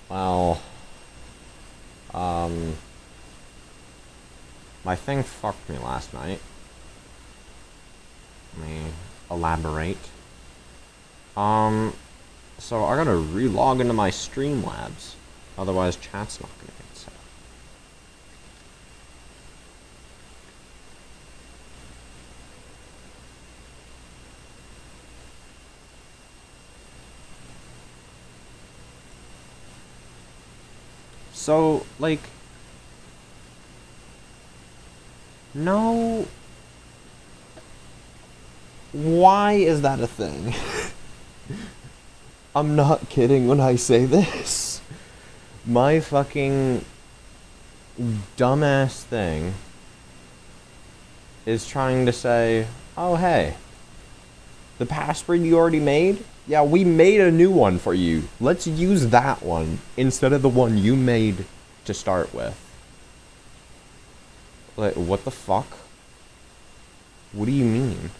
Well, um, my thing fucked me last night. Let me elaborate. So I gotta re-log into my Streamlabs. Otherwise, chat's not gonna get set. So, like, no. Why is that a thing? I'm not kidding when I say this. My fucking dumbass thing is trying to say, oh hey, the password you already made? Yeah, we made a new one for you. Let's use that one instead of the one you made to start with. Like, what the fuck? What do you mean?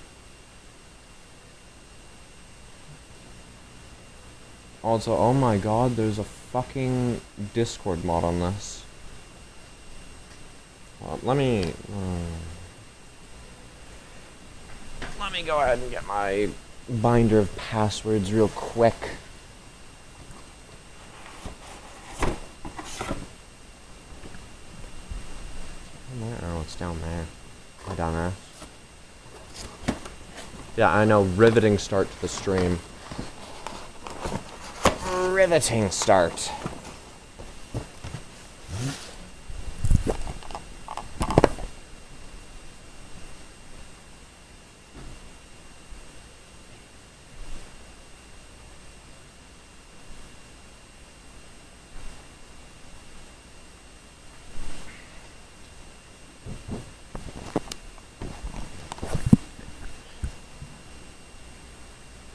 Also, oh my god, there's a fucking Discord mod on this. Let me go ahead and get my binder of passwords real quick. Oh, it's down there. Oh, down there. Yeah, I know. Riveting start to the stream. Riveting start.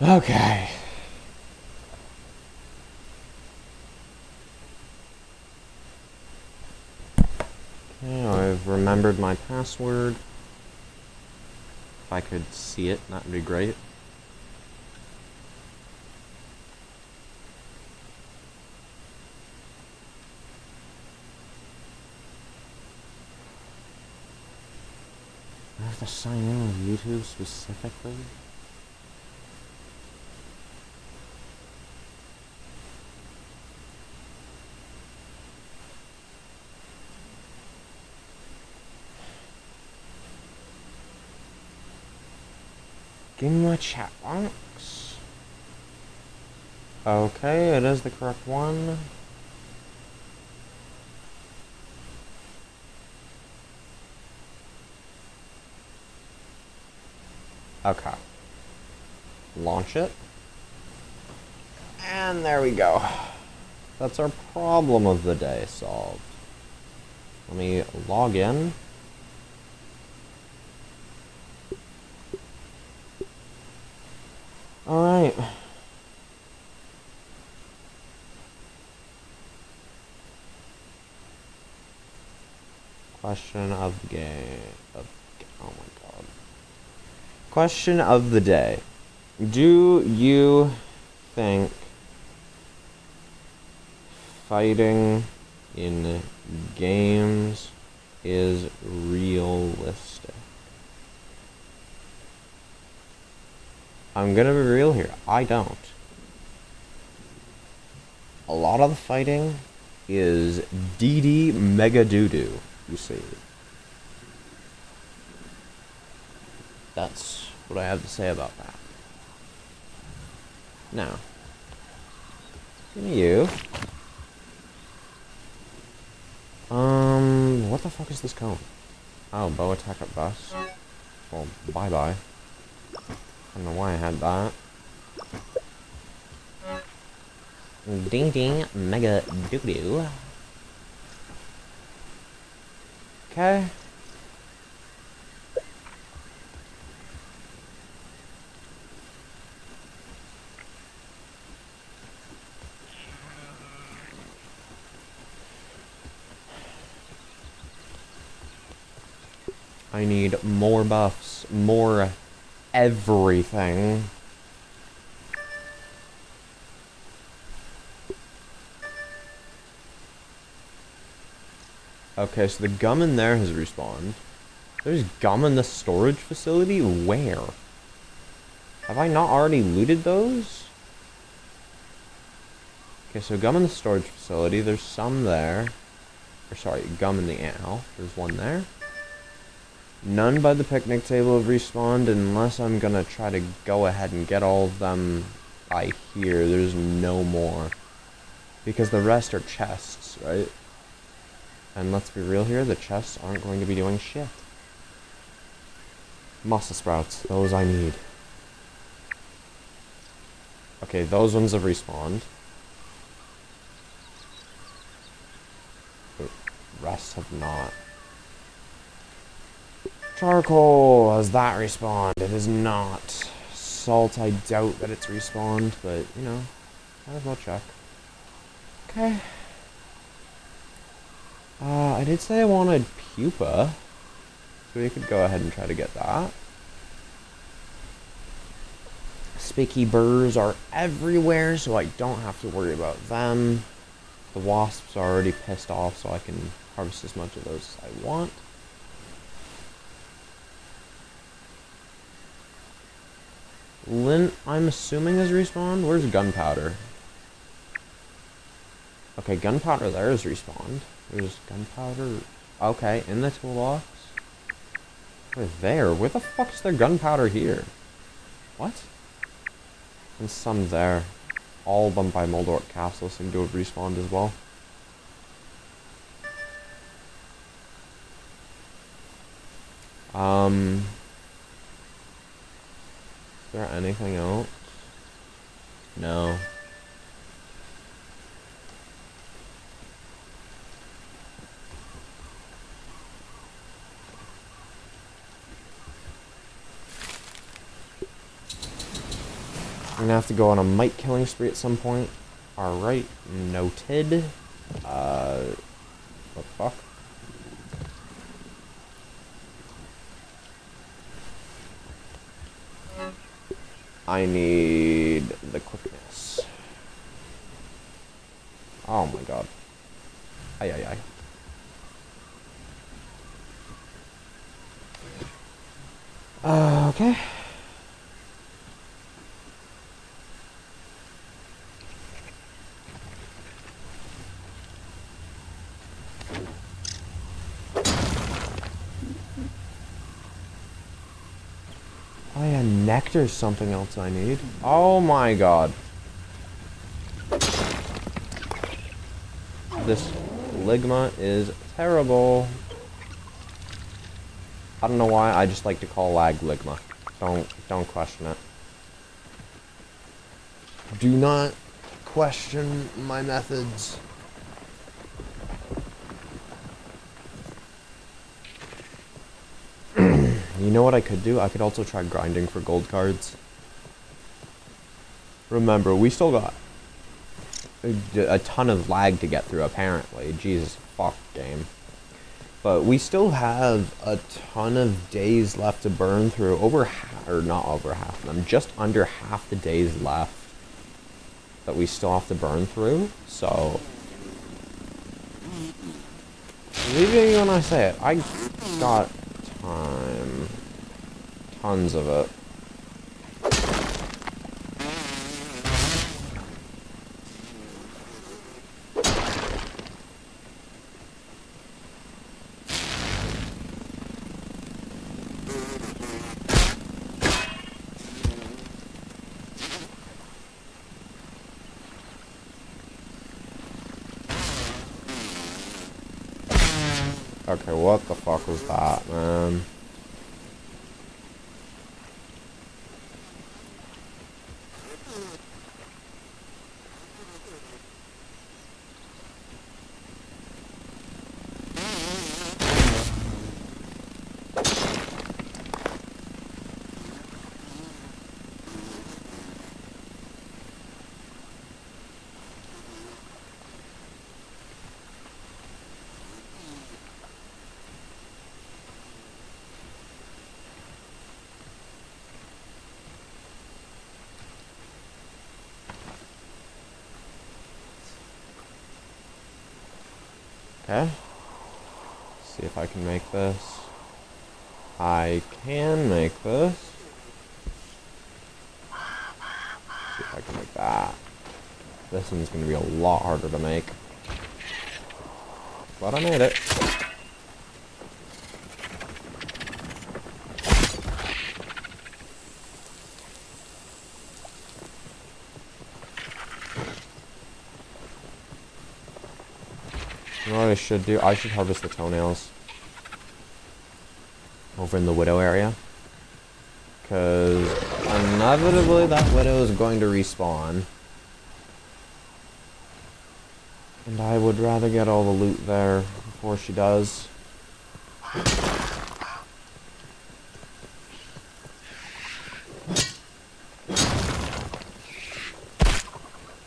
Okay. Okay, I've remembered my password. If I could see it, that would be great. I have to sign in with YouTube specifically? Give me my chat box. Okay, it is the correct one. Okay. Launch it. And there we go. That's our problem of the day solved. Let me log in. Alright. Question of the game. Oh my god. Question of the day. Do you think fighting in games is realistic? I'm gonna be real here. I don't. A lot of the fighting is DD mega doo-doo, you see. That's what I have to say about that. Now, give me you. What the fuck is this cone? Oh, bow attack at bust. Well, bye-bye. I don't know why I had that. Ding ding, mega doo-doo. Okay. I need more buffs, more everything. Okay, so the gum in there has respawned. There's gum in the storage facility? Where? Have I not already looted those? Okay, so gum in the storage facility. There's some there. Or sorry, gum in the anthill. There's one there. None by the picnic table have respawned unless I'm gonna try to go ahead and get all of them by here. There's no more. Because the rest are chests, right? And let's be real here, the chests aren't going to be doing shit. Muscle sprouts, those I need. Okay, those ones have respawned. The rest have not. Charcoal, has that respawned? It is not. Salt, I doubt that it's respawned, but, you know, might as well check. Okay. I did say I wanted pupa, so we could go ahead and try to get that. Spiky burrs are everywhere, so I don't have to worry about them. The wasps are already pissed off, so I can harvest as much of those as I want. Lint, I'm assuming, has respawned. Where's gunpowder? Okay, gunpowder there is respawned. There's gunpowder. Okay, in the toolbox. Where there? Where the fuck's there gunpowder here? What? And some there. All of them by Moldorc Castle seem to have respawned as well. Is there anything else? No. I'm gonna have to go on a mite killing spree at some point. Alright, noted. What the fuck? I need the quickness. Oh my god. Ay ay ay. Okay. Oh yeah, nectar's something else I need. Oh my god. This ligma is terrible. I don't know why, I just like to call lag ligma. Don't question it. Do not question my methods. You know what I could do? I could also try grinding for gold cards. Remember, we still got a ton of lag to get through, apparently. Jesus fuck, game. But we still have a ton of days left to burn through. Or not over half of them, just under half the days left that we still have to burn through. So, believe me when I say it, I got time. Tons of it. Okay, what the fuck was that, man? Okay. See if I can make this. I can make this. See if I can make that. This one's gonna be a lot harder to make. But I made it. You know what I should do? I should harvest the toenails over in the widow area. Because inevitably that widow is going to respawn. And I would rather get all the loot there before she does.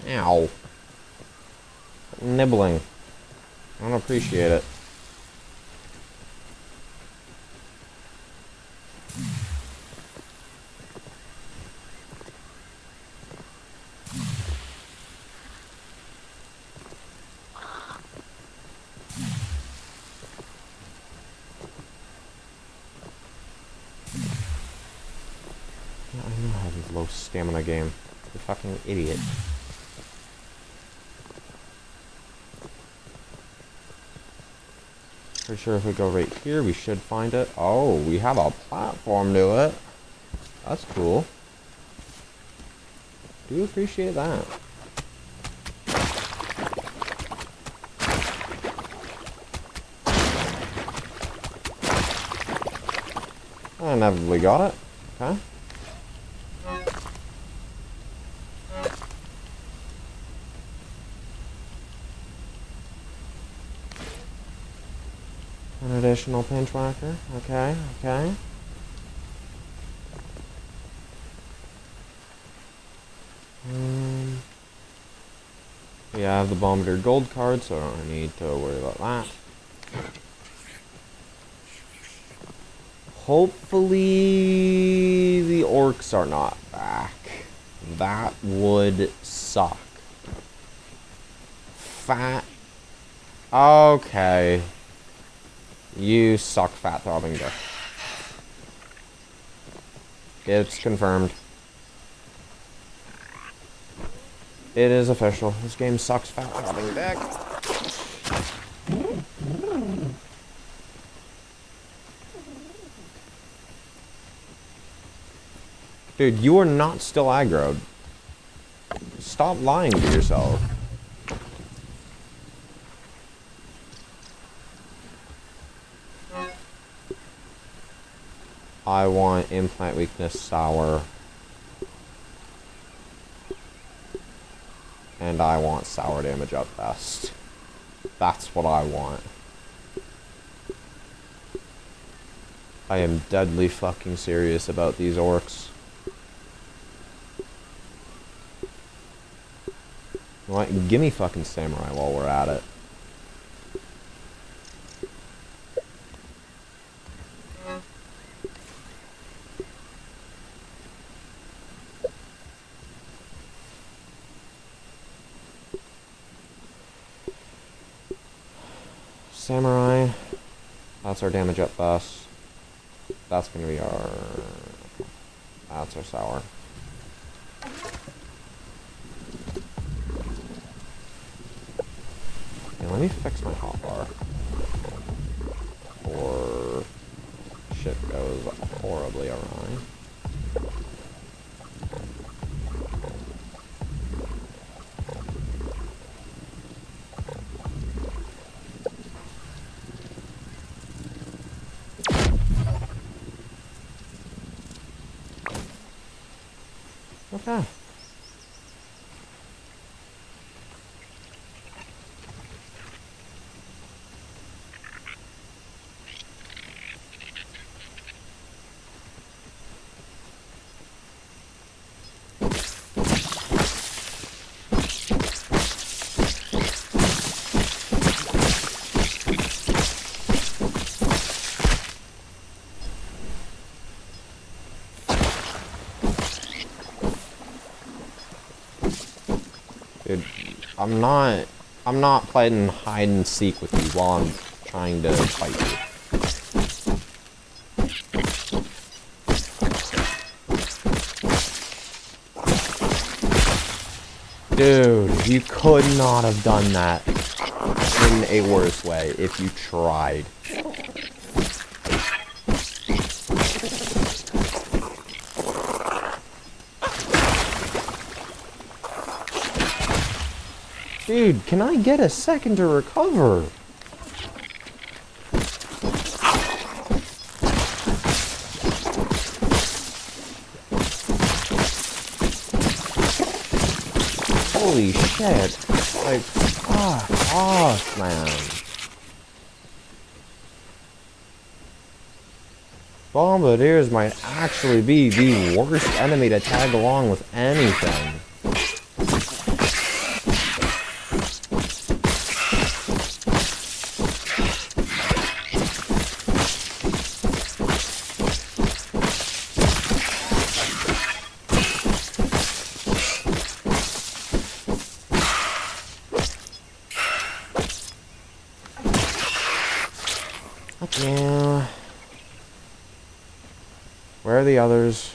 Ow. Nibbling. I don't appreciate it. Yeah, I know how these low stamina game. You fucking idiot. Pretty sure if we go right here, we should find it. Oh, we have a platform to it. That's cool. Do appreciate that. I inevitably got it. Okay. An additional pinch whacker. Okay, okay. Yeah, I have the Bombardier gold card, so I don't need to worry about that. Hopefully the orcs are not back. That would suck. Fat. Okay. You suck, fat throbbing dick. It's confirmed. It is official. This game sucks, fat throbbing dick. Dude, you are not still aggroed. Stop lying to yourself. I want implant weakness sour. And I want sour damage up best. That's what I want. I am deadly fucking serious about these orcs. You know what? Gimme fucking samurai while we're at it. Samurai. That's our damage up bus. That's gonna be our... That's our sour. Okay, let me fix my hotbar. Or shit goes horribly awry. Okay. Dude, I'm not playing hide and seek with you while I'm trying to fight you. Dude, you could not have done that in a worse way if you tried. Dude, can I get a second to recover? Holy shit. Like, fuck off, man. Bombardiers might actually be the worst enemy to tag along with anything. Yeah. Where are the others?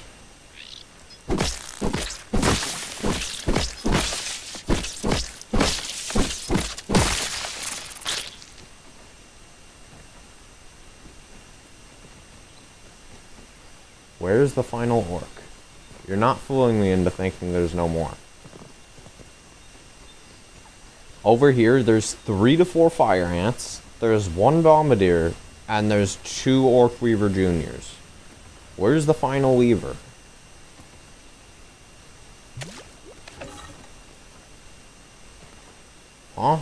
Where's the final orc? You're not fooling me into thinking there's no more. Over here, there's 3 to 4 fire ants, there's 1 bombardier, and there's 2 orc weaver juniors. Where's the final weaver? Huh?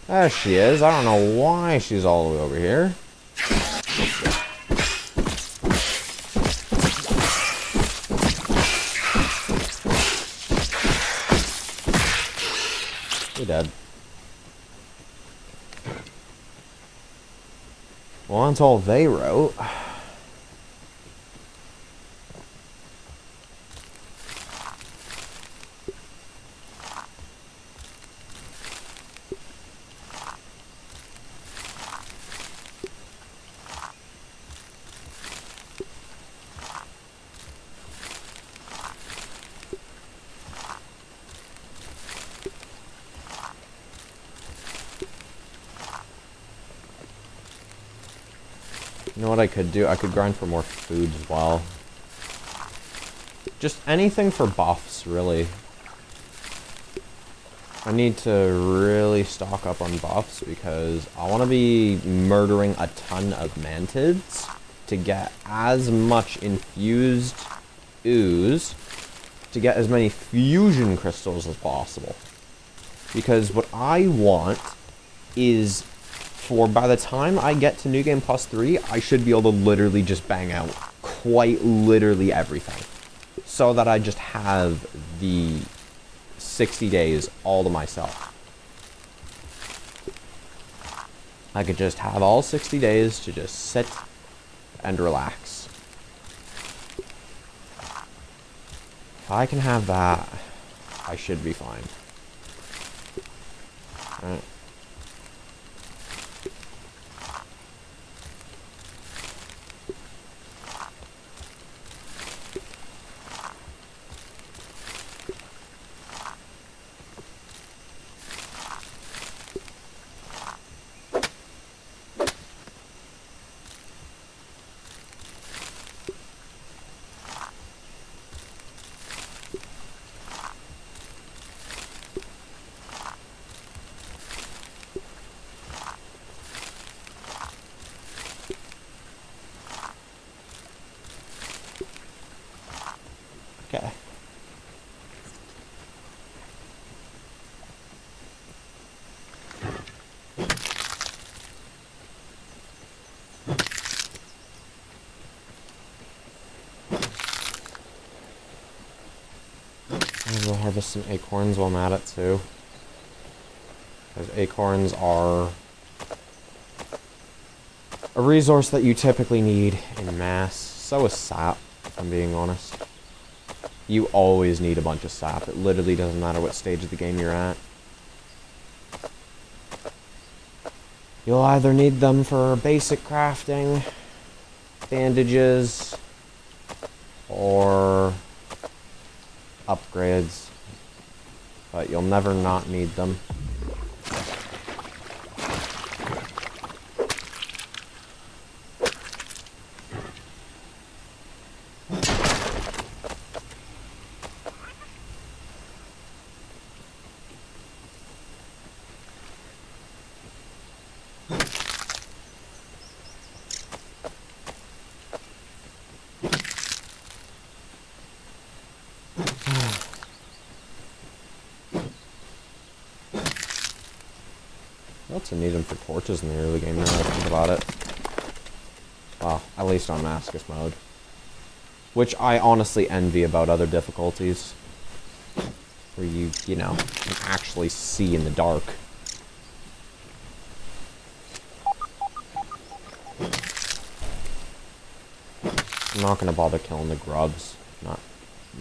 There she is. I don't know why she's all the way over here. You're dead. Well, that's all they wrote. You know what I could do? I could grind for more food as well. Just anything for buffs, really. I need to really stock up on buffs because I want to be murdering a ton of mantids to get as much infused ooze, to get as many fusion crystals as possible. Because what I want is, for by the time I get to New Game Plus 3, I should be able to literally just bang out quite literally everything. So that I just have the 60 days all to myself. I could just have all 60 days to just sit and relax. If I can have that, I should be fine. Alright. Okay. I'll harvest some acorns while I'm at it too. Because acorns are a resource that you typically need in mass. So is sap, if I'm being honest. You always need a bunch of sap. It literally doesn't matter what stage of the game you're at. You'll either need them for basic crafting, bandages, or upgrades. But you'll never not need them. To need them for torches in the early game now that I think about it. Well, at least on Mascus mode. Which I honestly envy about other difficulties. Where you know, can actually see in the dark. I'm not gonna bother killing the grubs. Not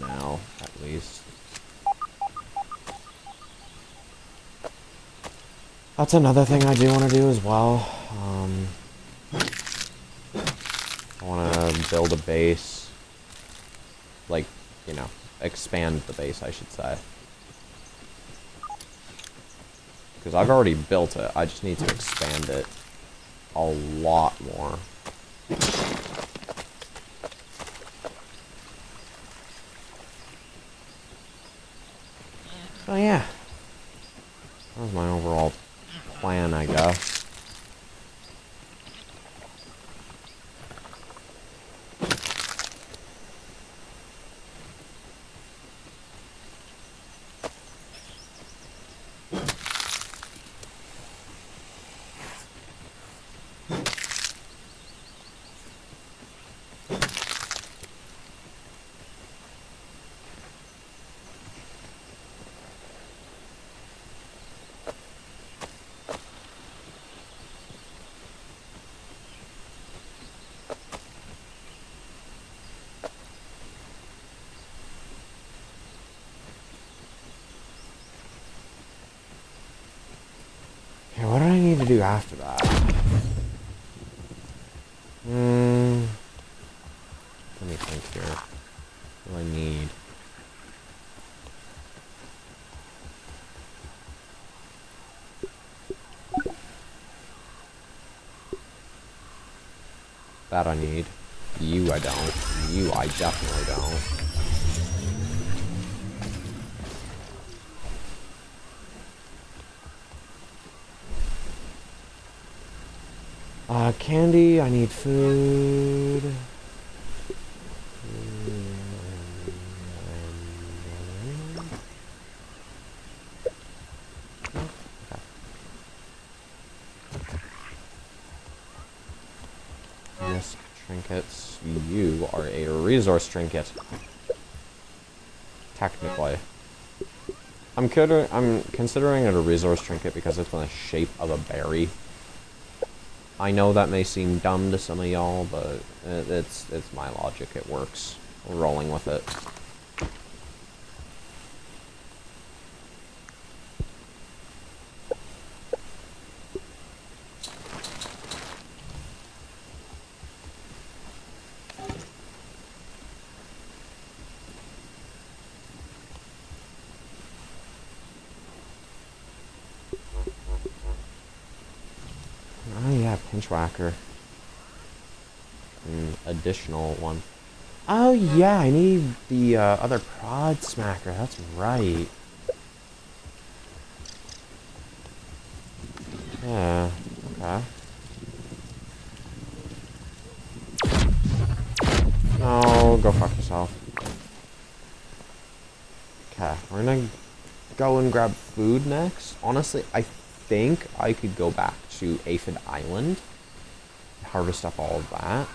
now, at least. That's another thing I do want to do as well. I want to build a base. Like, you know, expand the base, I should say. Because I've already built it. I just need to expand it a lot more. So yeah. That was my overall plan, I guess. What do I need to do after that? Let me think here. What do I need? That I need. You I don't. You I definitely don't. Candy, I need food. Yes, trinkets. You are a resource trinket. Technically. I'm considering it a resource trinket because it's in the shape of a berry. I know that may seem dumb to some of y'all, but it's my logic. It works. We're rolling with it. Oh yeah, Pinchwhacker. Additional one. Oh yeah, I need the other Prod Smacker. That's right. Yeah. Okay. No, go fuck yourself. Okay, we're gonna go and grab food next. Honestly, I think I could go back to Aphid Island, harvest up all of that.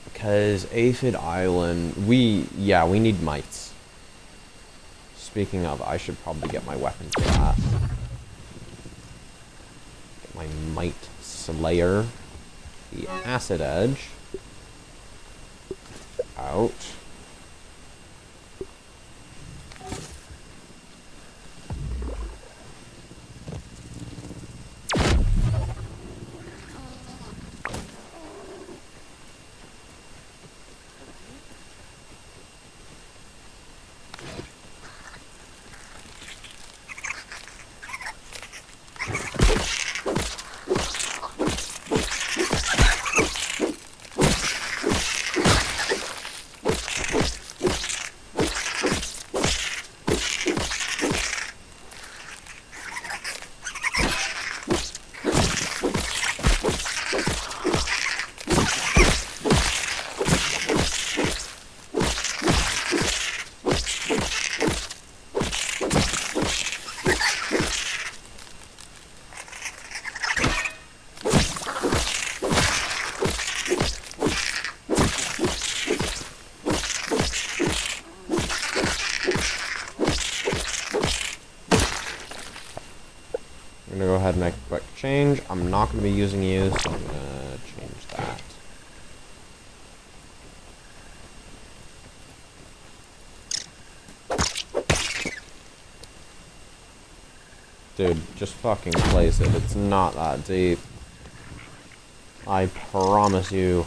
Because Aphid Island, we need mites. Speaking of, I should probably get my weapon for that. Get my Mite Slayer, the Acid Edge. out. I'm gonna go ahead and make a quick change. I'm not gonna be using you, so I'm gonna change that. Dude, just fucking place it. It's not that deep. I promise you.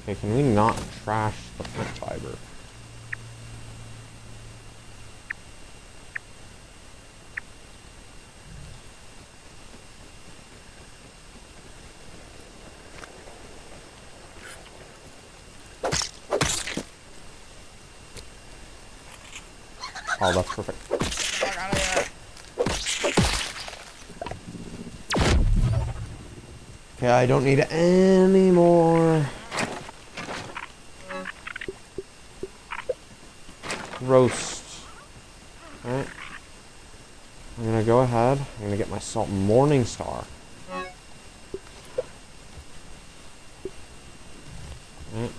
Okay, can we not trash the plant fiber? Oh, that's perfect. Okay, I don't need any more roast. Alright. I'm gonna go ahead. I'm gonna get my salt Morning Star. Alright.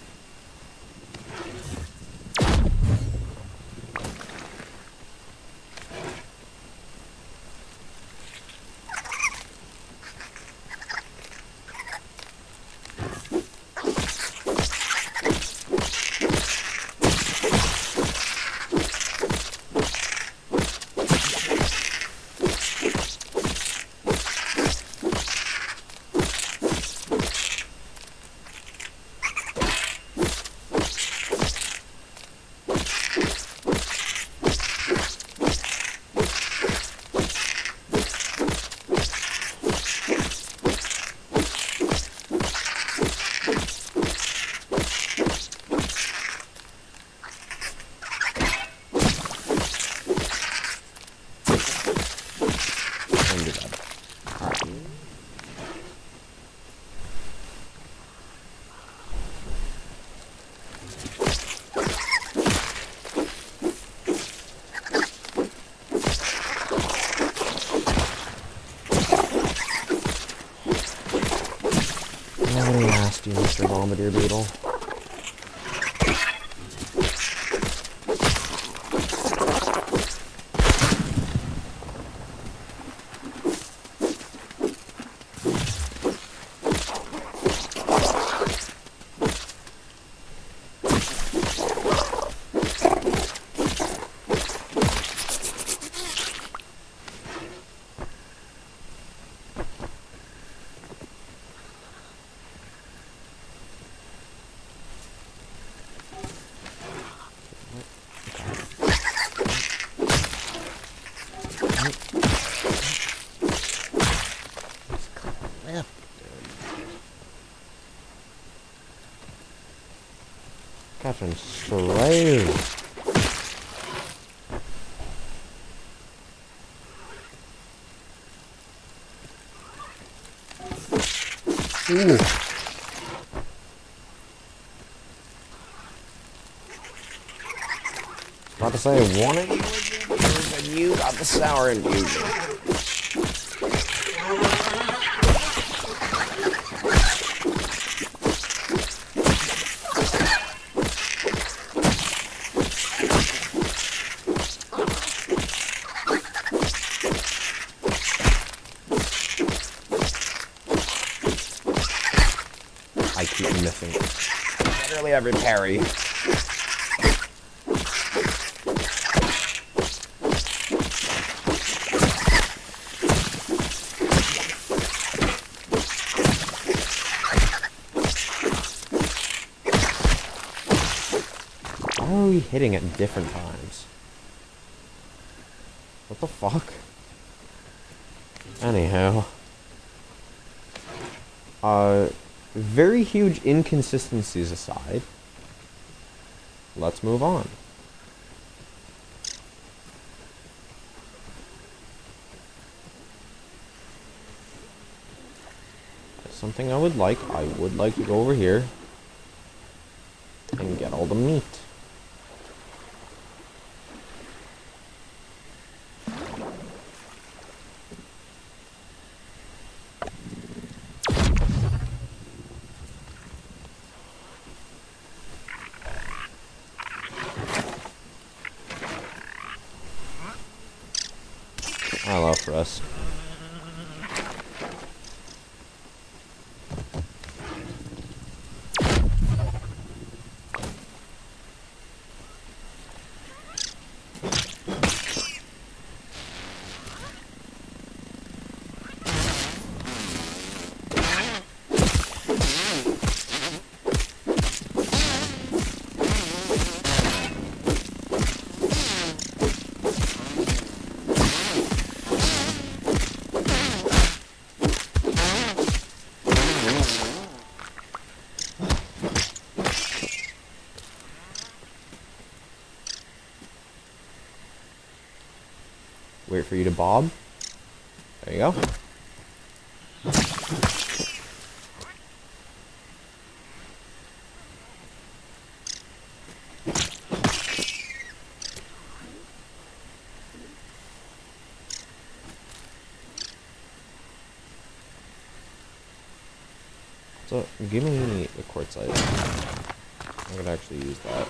Nobody asked you, Mr. Bombardier Beetle. Catching strays. Ooh. About to say, one of you was infused, and you got the sour infusion. I keep missing literally every parry. Why are we hitting at different times? What the fuck? Anyhow. Very huge inconsistencies aside, let's move on. That's something I would like to go over here and get all the meat. I love rust. Wait for you to bob. There you go. So, give me the quartzite. I'm gonna actually use that.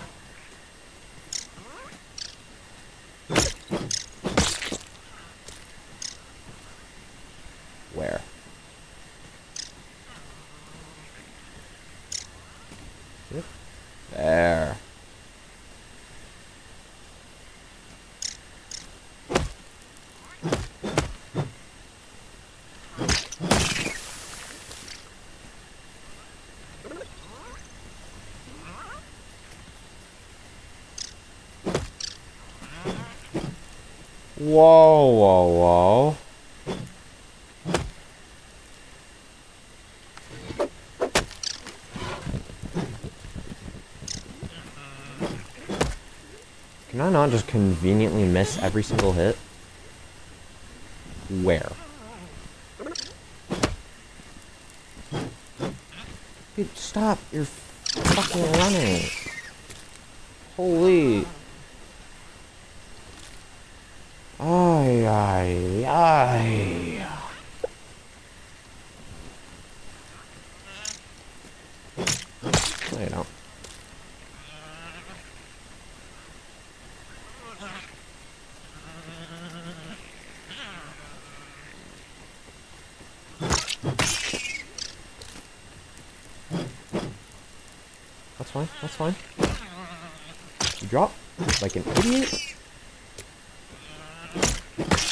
Where? There. Whoa, whoa, whoa. Can I not just conveniently miss every single hit? Where? Dude, stop. You're fucking running. Holy. Ay, ay, ay. No, you don't. That's fine, that's fine. You drop like an idiot.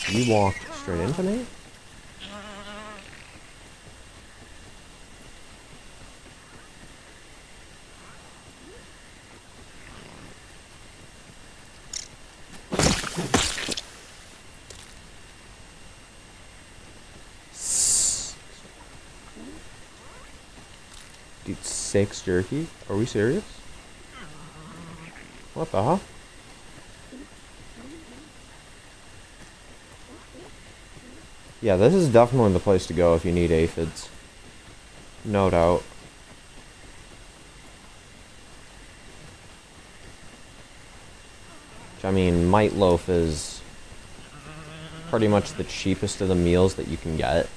You walked straight into me? Dude, 6 jerky? Are we serious? What the hell? Yeah, this is definitely the place to go if you need aphids. No doubt. I mean, Might Loaf is pretty much the cheapest of the meals that you can get.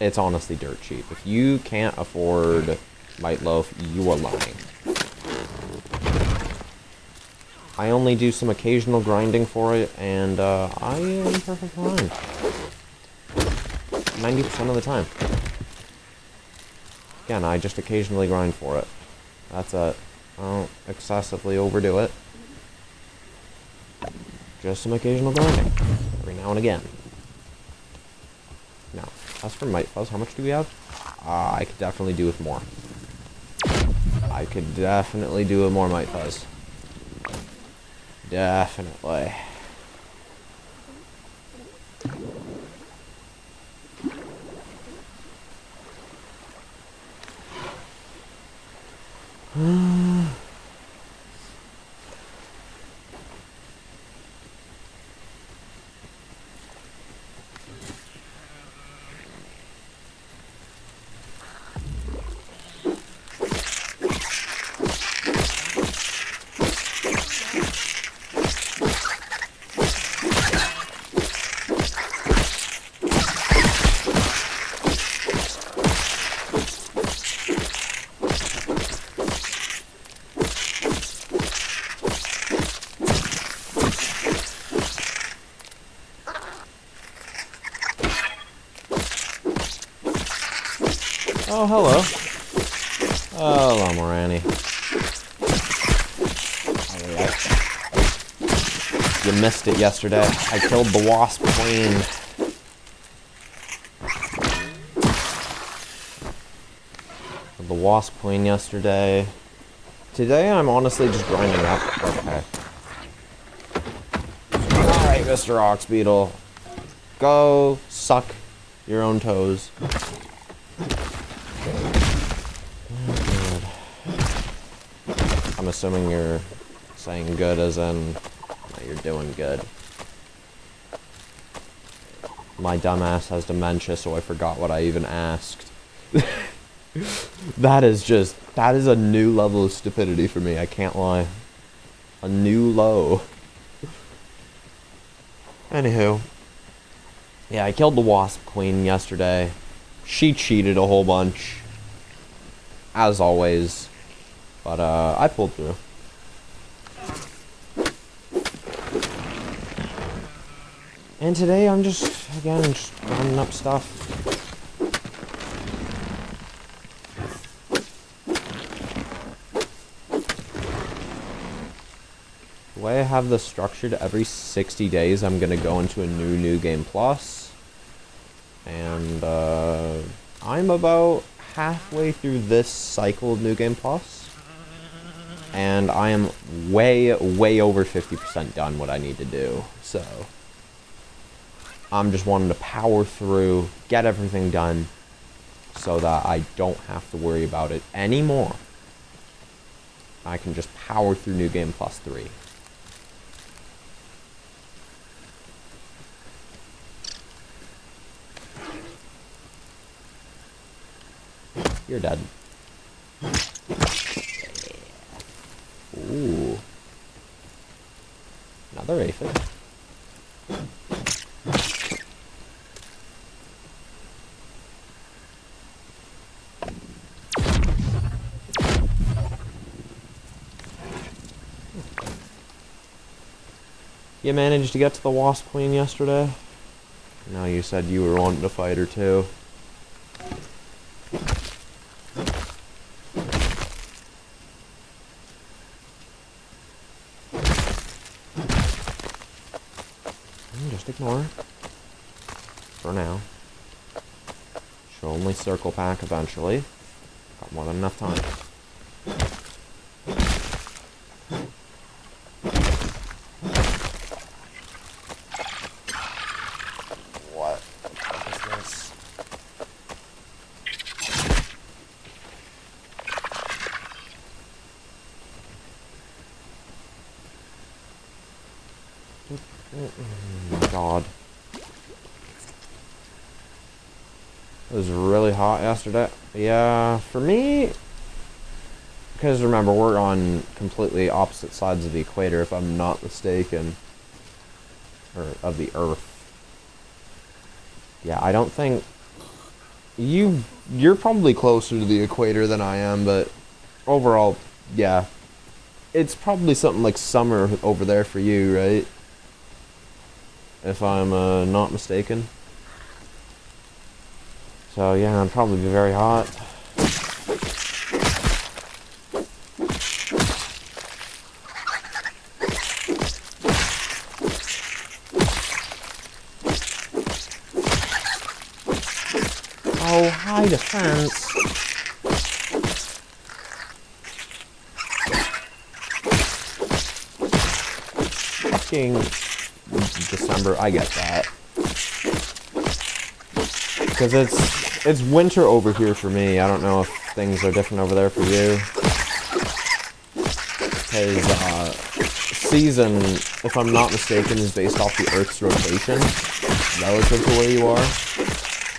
It's honestly dirt cheap. If you can't afford Might Loaf, you are lying. I only do some occasional grinding for it, and I am perfectly fine. 90% of the time. Again, I just occasionally grind for it. That's it. I don't excessively overdo it. Just some occasional grinding. Every now and again. Now, as for Might Fuzz, how much do we have? I could definitely do with more. I could definitely do with more Might Fuzz. Definitely. Oh, hello. Hello, Morani. You missed it yesterday. I killed the Wasp Queen. The Wasp Queen yesterday. Today, I'm honestly just grinding up. Okay. Alright, Mr. Oxbeetle. Go suck your own toes. I'm assuming you're saying good as in that you're doing good. My dumbass has dementia, so I forgot what I even asked. That is a new level of stupidity for me, I can't lie. A new low. Anywho. Yeah, I killed the Wasp Queen yesterday. She cheated a whole bunch. As always. But, I pulled through. And today I'm just running up stuff. The way I have this structured, every 60 days I'm gonna go into a New Game Plus. And, I'm about halfway through this cycle of New Game Plus. And I am way over 50% done what I need to do. So, I'm just wanting to power through, get everything done, so that I don't have to worry about it anymore. I can just power through New Game Plus 3. You're dead. Ooh. Another aphid. You managed to get to the Wasp Queen yesterday? No, you said you were wanting to fight her too. Just ignore her. For now. She'll only circle back eventually. Got more than enough time. What is this? Oh my god. It was really hot yesterday. Yeah, for me, because remember, we're on completely opposite sides of the equator, if I'm not mistaken. Or of the Earth. Yeah, I don't think... You're probably closer to the equator than I am, but overall, yeah. It's probably something like summer over there for you, right? If I'm not mistaken. So yeah, it'd probably be very hot. Oh, high defense. Fucking December, I get that. Because it's winter over here for me. I don't know if things are different over there for you. Because season, if I'm not mistaken, is based off the Earth's rotation relative to where you are.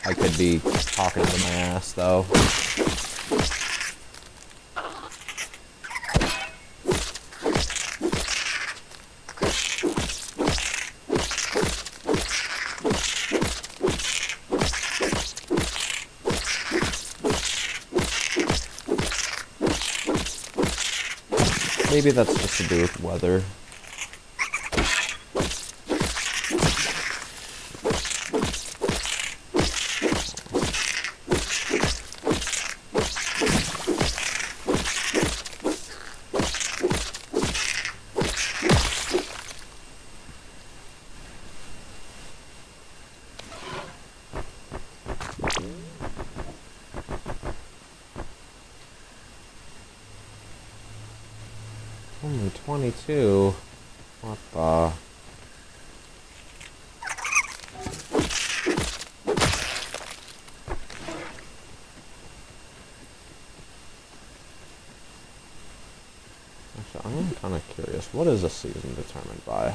I could be talking out of my ass, though. Maybe that's just to do with weather. Only 22? What the... Actually, I'm kind of curious. What is a season determined by?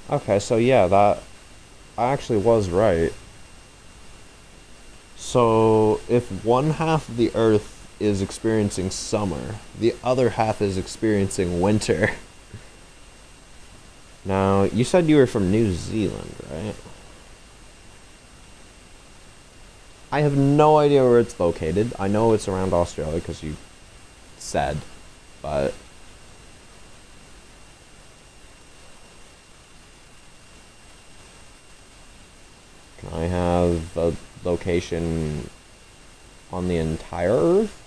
Okay, so yeah, that... I actually was right. So, if one half of the Earth is experiencing summer, the other half is experiencing winter. Now, you said you were from New Zealand, right? I have no idea where it's located. I know it's around Australia because you said, but... Can I have a location on the entire Earth?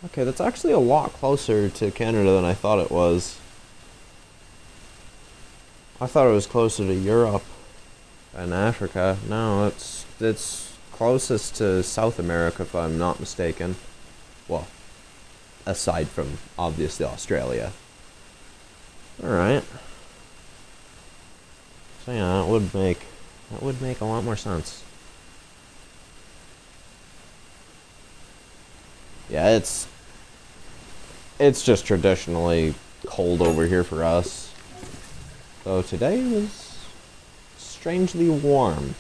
Okay, that's actually a lot closer to Canada than I thought it was. I thought it was closer to Europe and Africa. No, it's closest to South America, if I'm not mistaken. Well, aside from obviously Australia. All right. So yeah, that would make a lot more sense. Yeah, it's just traditionally cold over here for us. So today was strangely warm.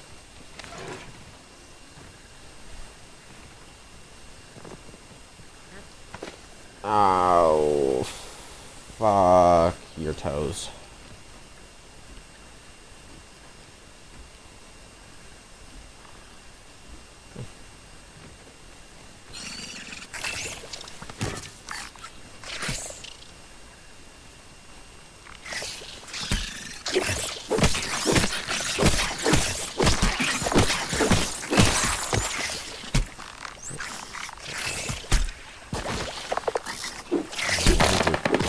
Oh, fuck your toes.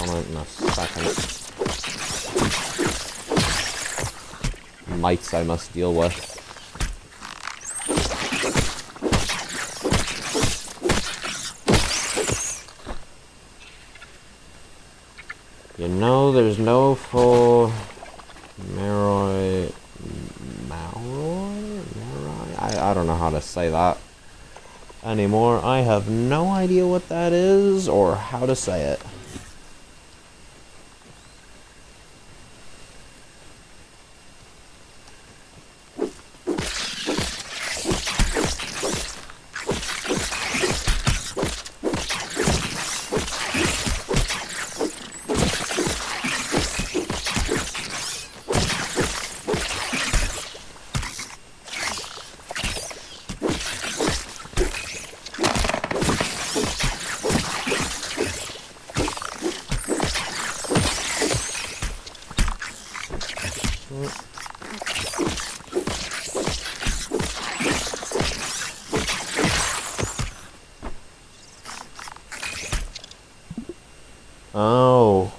In a second. Mites I must deal with. You know, there's no full Maroi. I don't know how to say that anymore. I have no idea what that is or how to say it. Oh.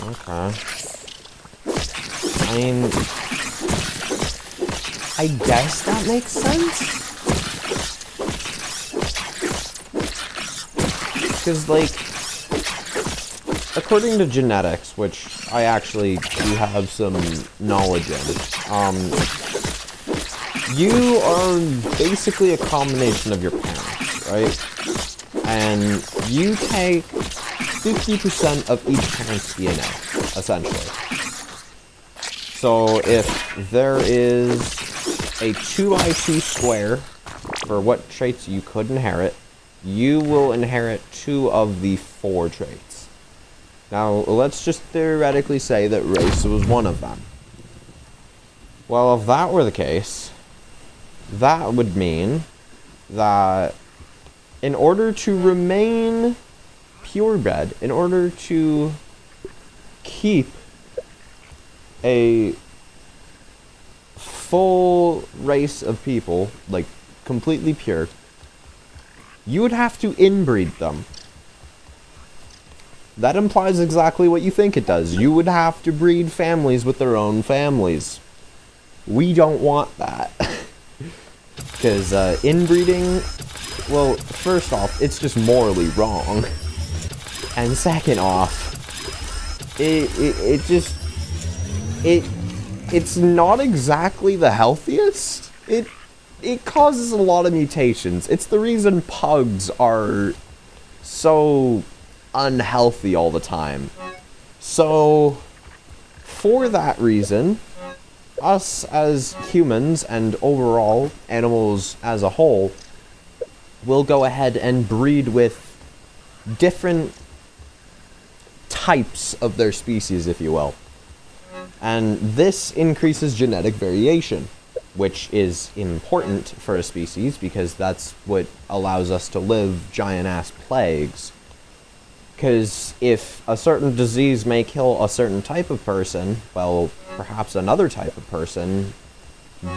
Okay. I mean, I guess that makes sense. Because, like, according to genetics, which I actually do have some knowledge in, you are basically a combination of your parents, right? And you take 50% of each parent's DNA, essentially. So if there is a 2x2 square for what traits you could inherit, you will inherit 2 of the 4 traits. Now, let's just theoretically say that race was one of them. Well, if that were the case, that would mean that in order to remain purebred, in order to keep a full race of people, like, completely pure, you would have to inbreed them. That implies exactly what you think it does. You would have to breed families with their own families. We don't want that. Because inbreeding, well, first off, it's just morally wrong. And second off, it's not exactly the healthiest. It causes a lot of mutations. It's the reason pugs are so unhealthy all the time. So, for that reason, us as humans and overall animals as a whole will go ahead and breed with different types of their species, if you will. And this increases genetic variation, which is important for a species because that's what allows us to live giant-ass plagues. Because if a certain disease may kill a certain type of person, well, perhaps another type of person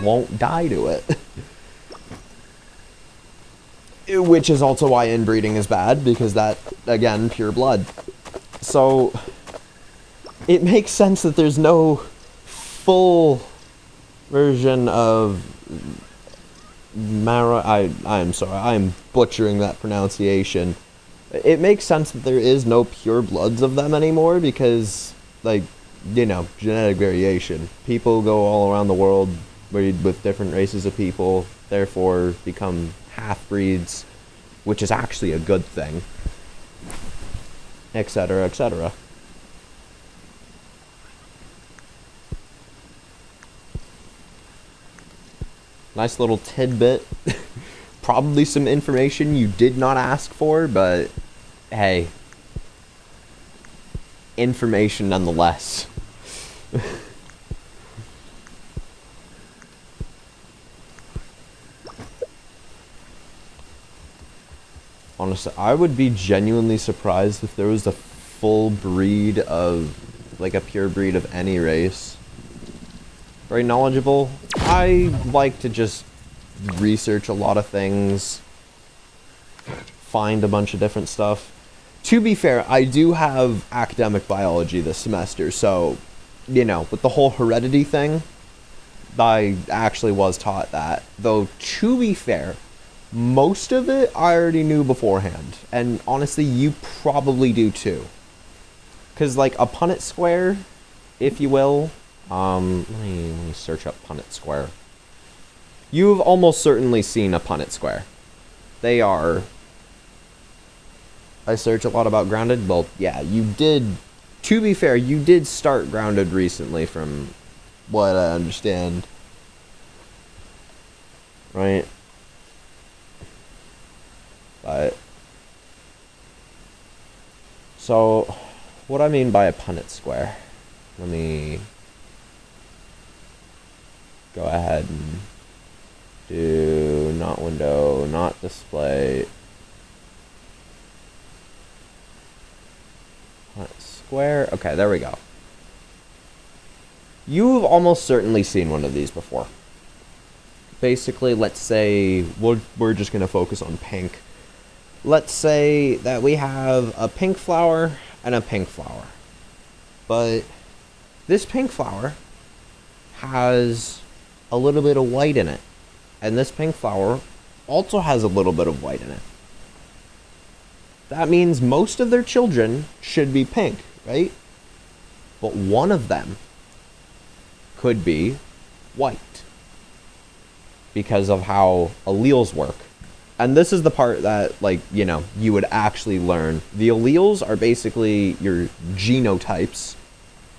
won't die to it. Which is also why inbreeding is bad, because that, again, pure blood. So, it makes sense that there's no full version of I'm sorry, I'm butchering that pronunciation. It makes sense that there is no pure bloods of them anymore because, like, you know, genetic variation. People go all around the world breed with different races of people, therefore become half-breeds, which is actually a good thing, etc., etc. Nice little tidbit. Probably some information you did not ask for, but hey, information nonetheless. Honestly, I would be genuinely surprised if there was a full breed of, like, a pure breed of any race. Very knowledgeable. I like to just research a lot of things, find a bunch of different stuff. To be fair, I do have academic biology this semester, so, you know, with the whole heredity thing, I actually was taught that. Though, to be fair, Most of it I already knew beforehand. And honestly, you probably do too. Because, like, a Punnett square, if you will... let me search up Punnett square. You've almost certainly seen a Punnett square. They are... I search a lot about Grounded. Well, yeah, you did... To be fair, you did start Grounded recently from what I understand. Right? But... So, what I mean by a Punnett square... Let me... Go ahead and... Do... Not window, not display... Square. Okay, there we go. You've almost certainly seen one of these before. Basically, let's say we're just going to focus on pink. Let's say that we have a pink flower and a pink flower. But this pink flower has a little bit of white in it. And this pink flower also has a little bit of white in it. That means most of their children should be pink, right? But one of them could be white because of how alleles work. And this is the part that, like, you know, you would actually learn. The alleles are basically your genotypes,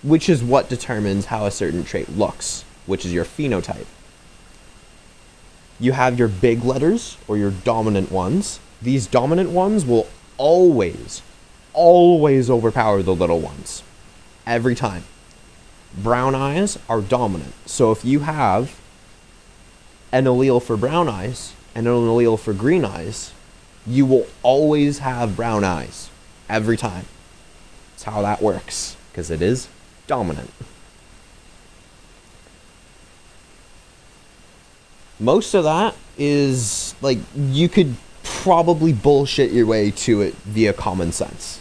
which is what determines how a certain trait looks, which is your phenotype. You have your big letters, or your dominant ones. These dominant ones will always overpower the little ones. Every time. Brown eyes are dominant. So if you have an allele for brown eyes and an allele for green eyes, you will always have brown eyes. Every time. That's how that works. Because it is dominant. Most of that is, like, you could probably bullshit your way to it via common sense,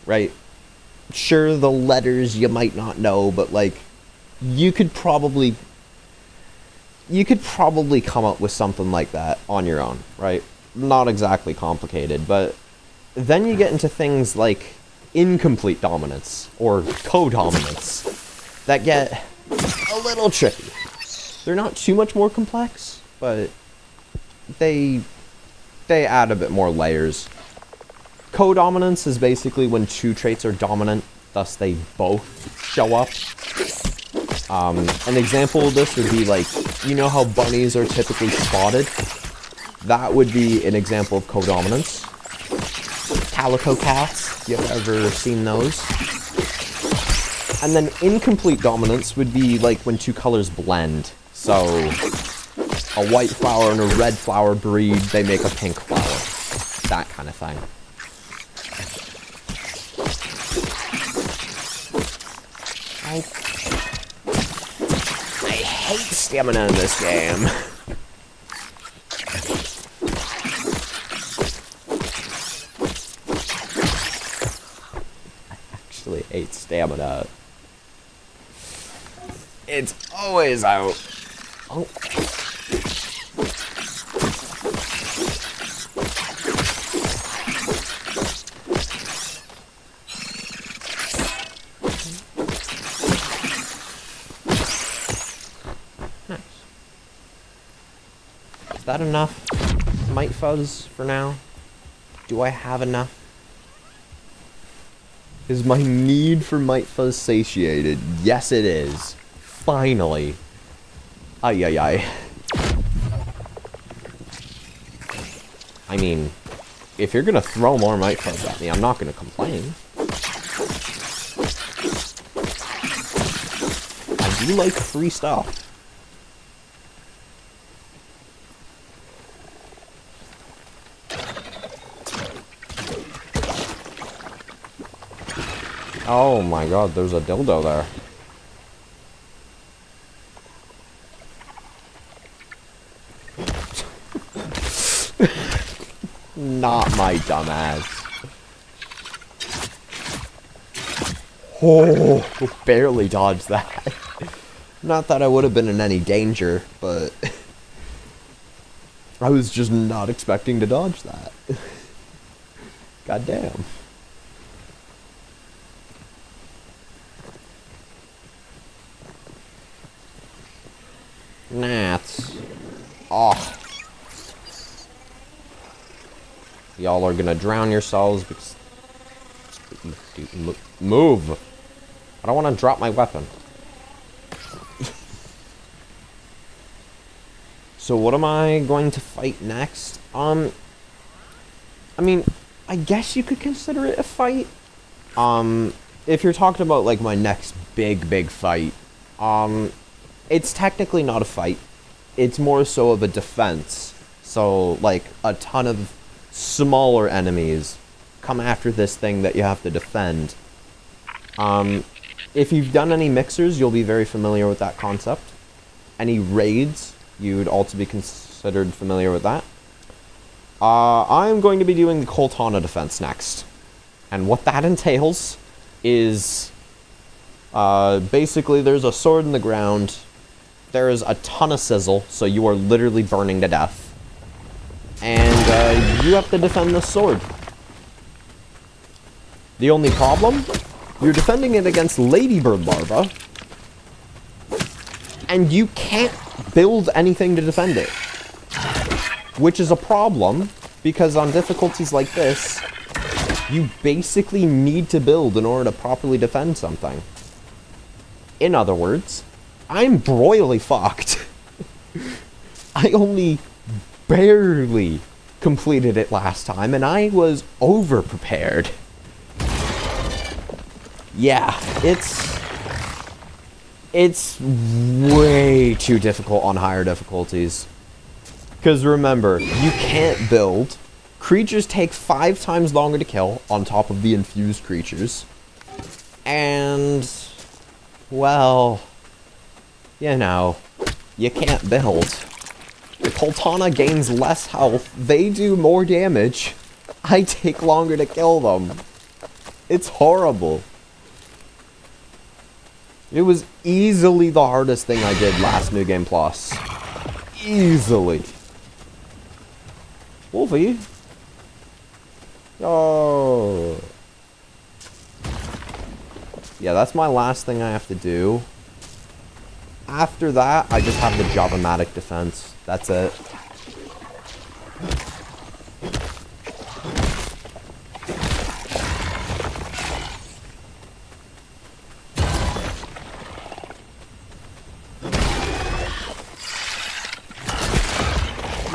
right? Sure, the letters you might not know, but, like, you could probably come up with something like that on your own, right? Not exactly complicated, but then you get into things like incomplete dominance or codominance that get a little tricky. They're not too much more complex, but they add a bit more layers. Codominance is basically when two traits are dominant, thus they both show up. An example of this would be, like, you know how bunnies are typically spotted? That would be an example of codominance. Calico cats, you ever seen those? And then incomplete dominance would be like when two colors blend. So a white flower and a red flower breed, they make a pink flower. That kind of thing. I hate stamina in this game. I actually hate stamina. It's always out. Oh. Nice. Is that enough Mite Fuzz for now? Do I have enough? Is my need for Mite Fuzz satiated? Yes, it is. Finally. Ay, ay, ay. I mean, if you're gonna throw more Mite Fuzz at me, I'm not gonna complain. I do like free stuff. Oh my god, there's a dildo there. Not my dumbass. Oh, barely dodged that. Not that I would have been in any danger, but I was just not expecting to dodge that. God damn. Gnats. Oh. Y'all are gonna drown yourselves because... Move! I don't want to drop my weapon. So what am I going to fight next? I mean, I guess you could consider it a fight. If you're talking about, like, my next big fight, it's technically not a fight. It's more so of a defense. So, like, a ton of smaller enemies come after this thing that you have to defend. If you've done any mixers, you'll be very familiar with that concept. Any raids, you'd also be considered familiar with that. I'm going to be doing the Koltana defense next. And what that entails is... basically, there's a sword in the ground. There is a ton of sizzle, so you are literally burning to death. And you have to defend the sword. The only problem? You're defending it against ladybird larvae. And you can't build anything to defend it. Which is a problem, because on difficulties like this, you basically need to build in order to properly defend something. In other words, I'm royally fucked. I only barely completed it last time, and I was over-prepared. Yeah, it's way too difficult on higher difficulties. Because remember, you can't build. Creatures take 5 times longer to kill on top of the infused creatures. And, well, you know, you can't build. The Koltana gains less health, they do more damage. I take longer to kill them. It's horrible. It was easily the hardest thing I did last New Game Plus. Easily. Wolfie? Oh. Yeah, that's my last thing I have to do. After that, I just have the Java-matic defense. That's it.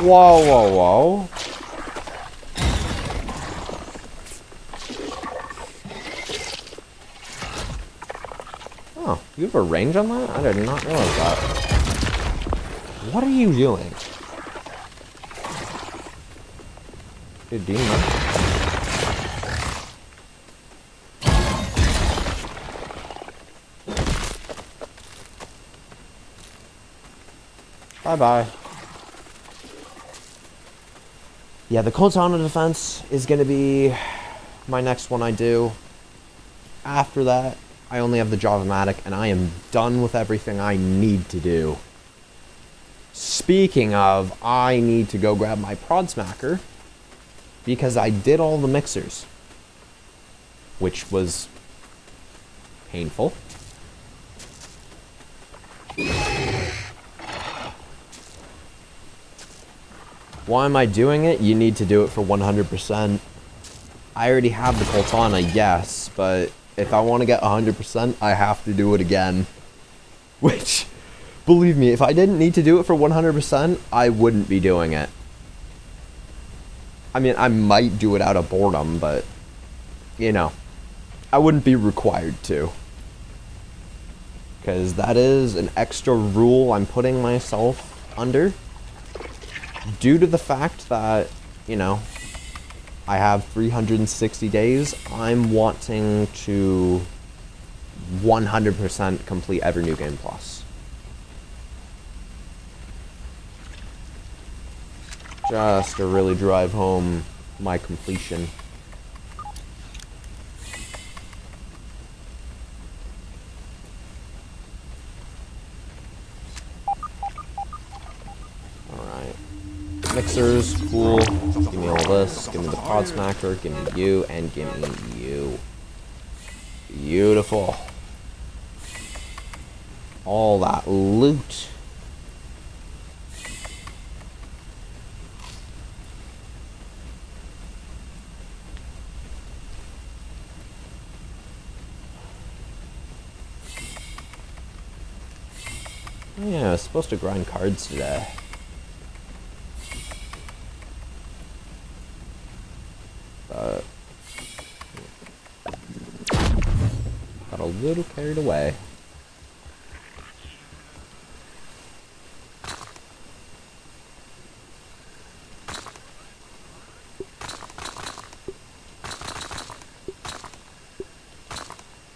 Whoa, whoa, whoa. Oh, you have a range on that? I did not realize that. What are you doing? Good demon. Bye-bye. Yeah, the Koltana defense is going to be my next one I do. After that, I only have the Java-matic, and I am done with everything I need to do. Speaking of, I need to go grab my Prod Smacker, because I did all the mixers, which was painful. Why am I doing it? You need to do it for 100%. I already have the Koltana, yes, but if I want to get 100%, I have to do it again. Which, believe me, if I didn't need to do it for 100%, I wouldn't be doing it. I mean, I might do it out of boredom, but, you know, I wouldn't be required to. Because that is an extra rule I'm putting myself under. Due to the fact that, you know, I have 360 days, I'm wanting to 100% complete every New Game Plus. Just to really drive home my completion. elixirs, cool. Give me all this, give me the pod smacker, give me you, and give me you. Beautiful. All that loot. Yeah, I was supposed to grind cards today. But got a little carried away.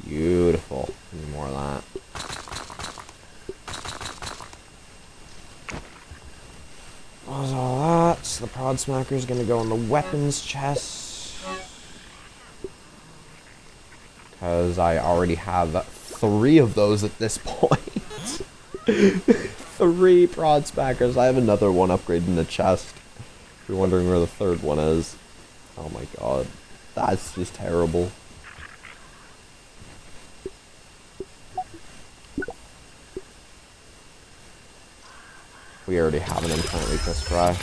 Beautiful. Need more of that. What's all that? The prod smacker is gonna go in the weapons chest. Because I already have 3 of those at this point. 3 prod smackers. I have another one upgraded in the chest. If you're wondering where the 3rd one is. Oh my god. That's just terrible. We already have an implant weakness fresh.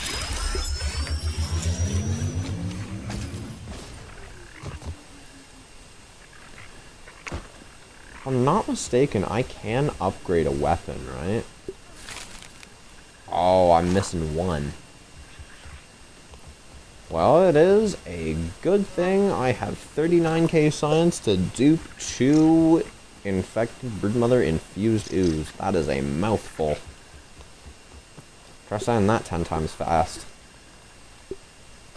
If I'm not mistaken, I can upgrade a weapon, right? Oh, I'm missing 1. Well, it is a good thing I have 39k science to dupe 2 infected broodmother infused ooze. That is a mouthful. Try saying that 10 times fast.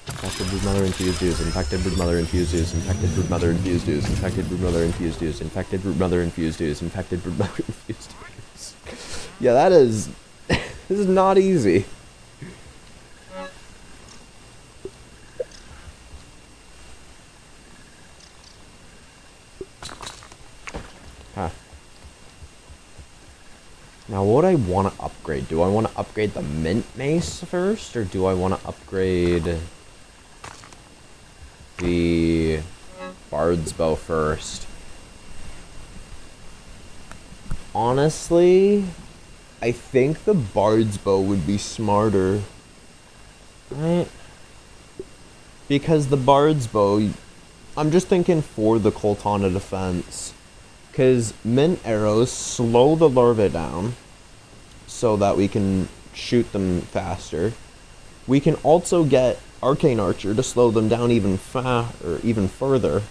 Infected broodmother infused ooze, infected broodmother infused ooze, infected broodmother infused ooze, infected broodmother infused ooze, infected broodmother infused ooze, infected broodmother infused ooze. Yeah, that is... this is not easy. Huh. Now, what do I want to upgrade? Do I want to upgrade the mint mace first, or do I want to upgrade the bard's bow first? Honestly, I think the bard's bow would be smarter, right? Because the bard's bow, I'm just thinking for the Coltana defense. Because mint arrows slow the larvae down so that we can shoot them faster. We can also get Arcane Archer to slow them down even further.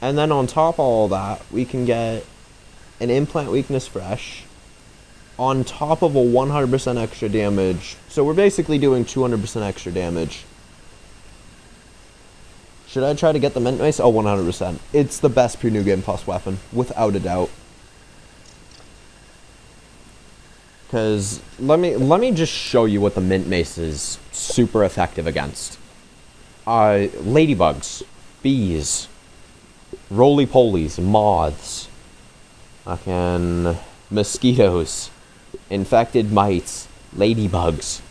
And then on top of all that, we can get an implant weakness fresh on top of a 100% extra damage. So we're basically doing 200% extra damage. Should I try to get the mint mace? Oh, 100%. It's the best pre-new game plus weapon, without a doubt. Because let me just show you what the mint mace is super effective against. Ladybugs, bees, roly-polies, moths, fucking mosquitoes, infected mites, ladybugs,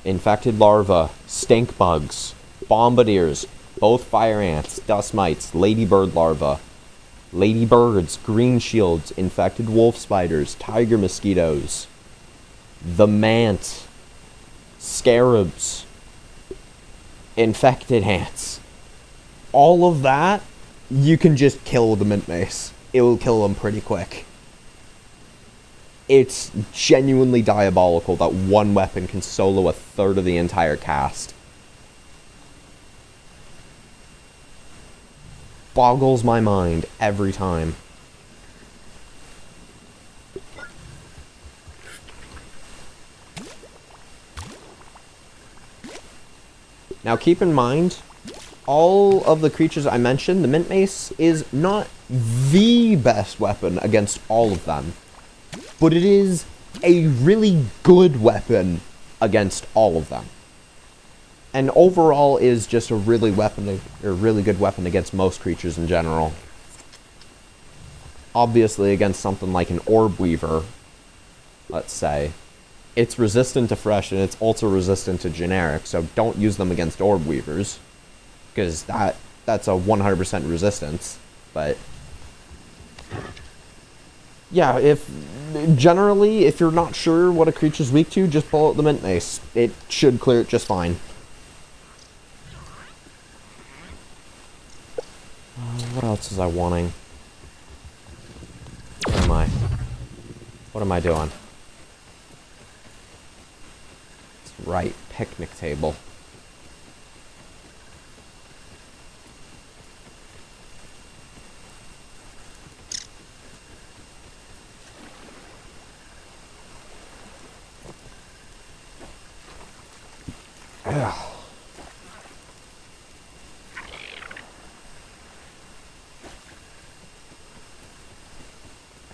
infected larvae, stink bugs, bombardiers, both fire ants, dust mites, ladybird larvae, ladybirds, green shields, infected wolf spiders, tiger mosquitoes, the mant, scarabs, infected ants. All of that, you can just kill with the mint mace. It will kill them pretty quick. It's genuinely diabolical that one weapon can solo a third of the entire cast. Boggles my mind every time. Now keep in mind, all of the creatures I mentioned, the mint mace is not the best weapon against all of them, but it is a really good weapon against all of them. And overall is just a really good weapon against most creatures in general. Obviously against something like an orb weaver, let's say, It's resistant to fresh, and it's also resistant to generic, so don't use them against orb weavers. Because that's a 100% resistance. But yeah, if you're not sure what a creature's weak to, just pull out the Mint Mace. It should clear it just fine. What else was I wanting? What am I doing? That's right, picnic table. Ugh.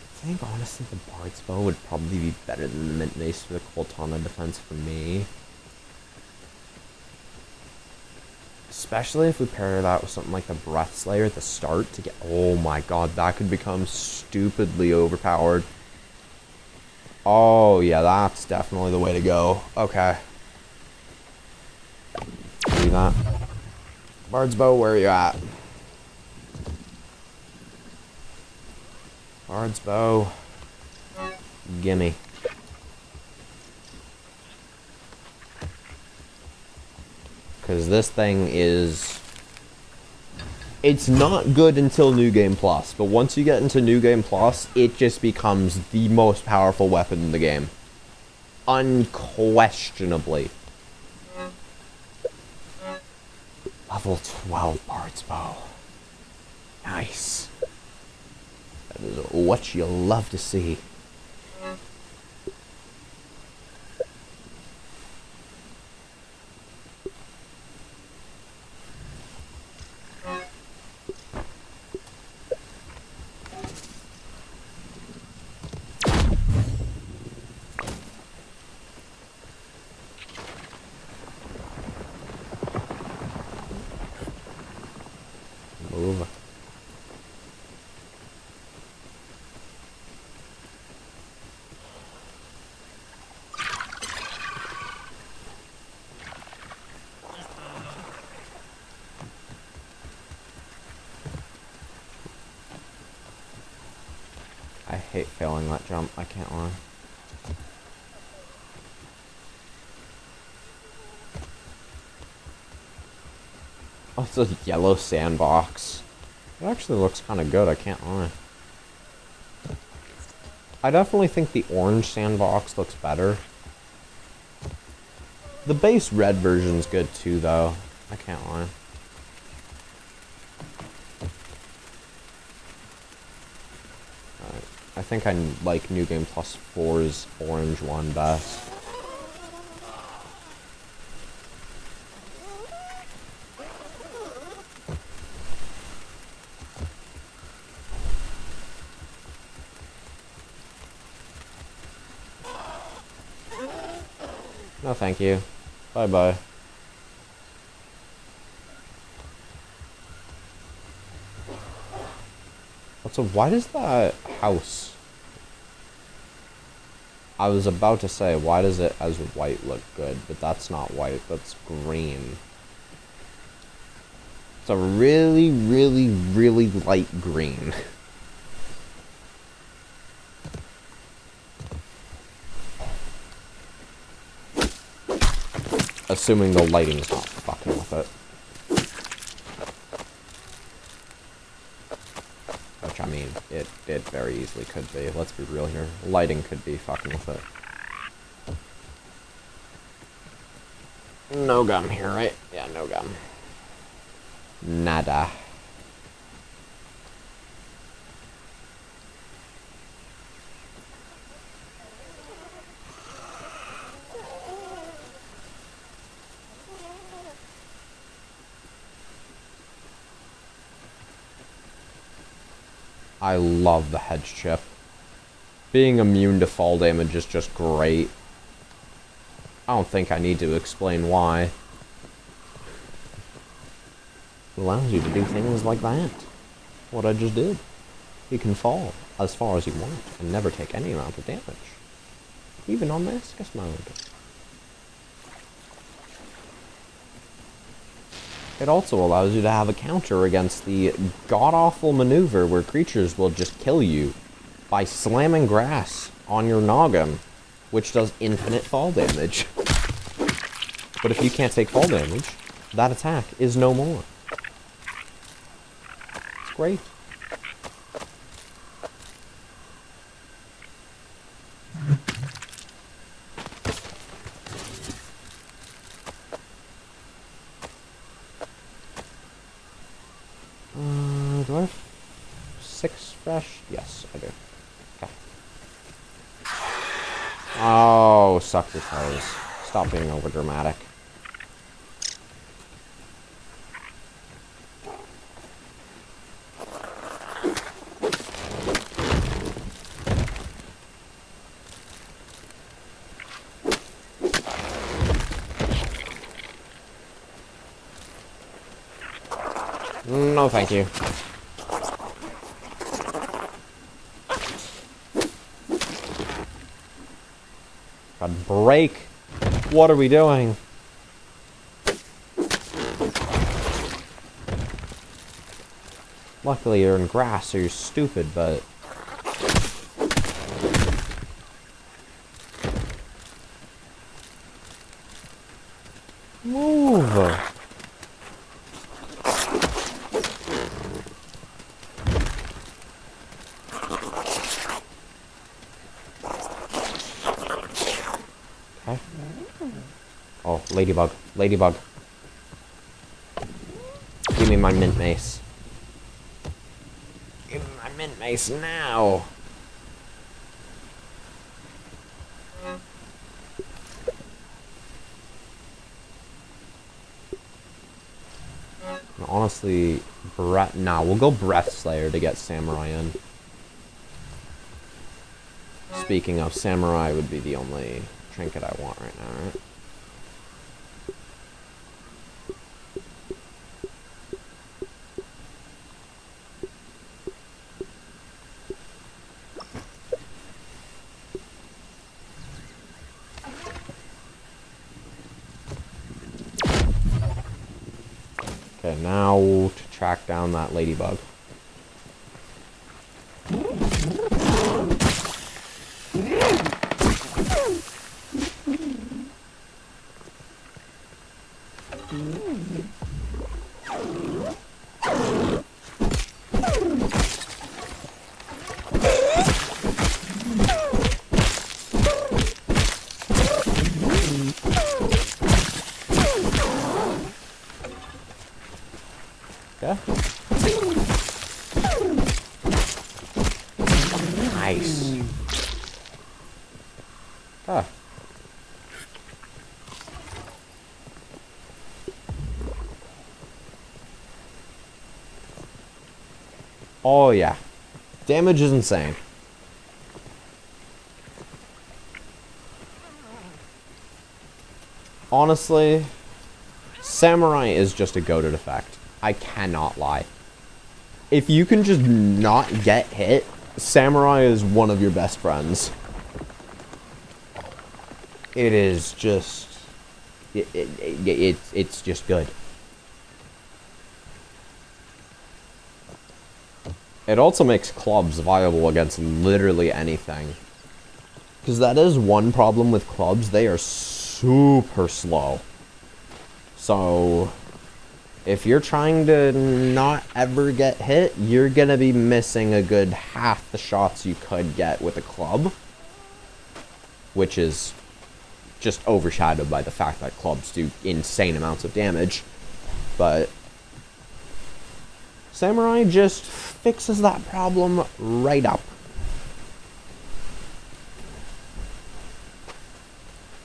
I think honestly the Bard's Bow would probably be better than the Mint Mace for the Cortana defense for me. Especially if we pair that with something like the Breath Slayer at the start to get... Oh my god, that could become stupidly overpowered. Oh yeah, that's definitely the way to go. Okay. Do that. Bard's Bow, where are you at? Bard's Bow. Gimme. Because this thing is... It's not good until New Game Plus, but once you get into New Game Plus, it just becomes the most powerful weapon in the game. Unquestionably. Level 12 Bard's Bow. Nice. That is what you love to see. Move. I hate failing that jump, I can't lie. Oh, it's a yellow sandbox. It actually looks kind of good, I can't lie. I definitely think the orange sandbox looks better. The base red version's good too, though. I can't lie. I think I like New Game Plus 4's orange one best. No, thank you. Bye-bye. Also, why does that house... I was about to say, why does it as white look good? But that's not white, that's green. It's a really, really, really light green. Assuming the lighting's not fucking with it. Which, I mean, it very easily could be. Let's be real here. Lighting could be fucking with it. No gum here, right? Yeah, no gum. Nada. I love the hedge chip. Being immune to fall damage is just great. I don't think I need to explain why. It allows you to do things like that. What I just did. You can fall as far as you want and never take any amount of damage. even on Mascus mode. It also allows you to have a counter against the god-awful maneuver where creatures will just kill you by slamming grass on your noggin, which does infinite fall damage. But if you can't take fall damage, that attack is no more. It's great. Do I have 6 fresh? Yes, I do. Okay. Oh, suck your toes. Stop being overdramatic. No, thank you. God, break! What are we doing? Luckily you're in grass, so you're stupid, but... Move! Okay. Oh, ladybug. Ladybug. Give me my mint mace. Give me my mint mace now! Honestly, we'll go Breath Slayer to get Samurai in. Speaking of, Samurai would be the only trinket I want right now, right? Okay, now to track down that ladybug. Okay. Nice. Ah. Oh yeah. Damage is insane. Honestly, Samurai is just a goated effect. I cannot lie. If you can just not get hit, Samurai is one of your best friends. It is just... It's just good. It also makes clubs viable against literally anything. Because that is one problem with clubs. They are super slow. So... if you're trying to not ever get hit, you're gonna be missing a good half the shots you could get with a club. Which is just overshadowed by the fact that clubs do insane amounts of damage. But Samurai just fixes that problem right up.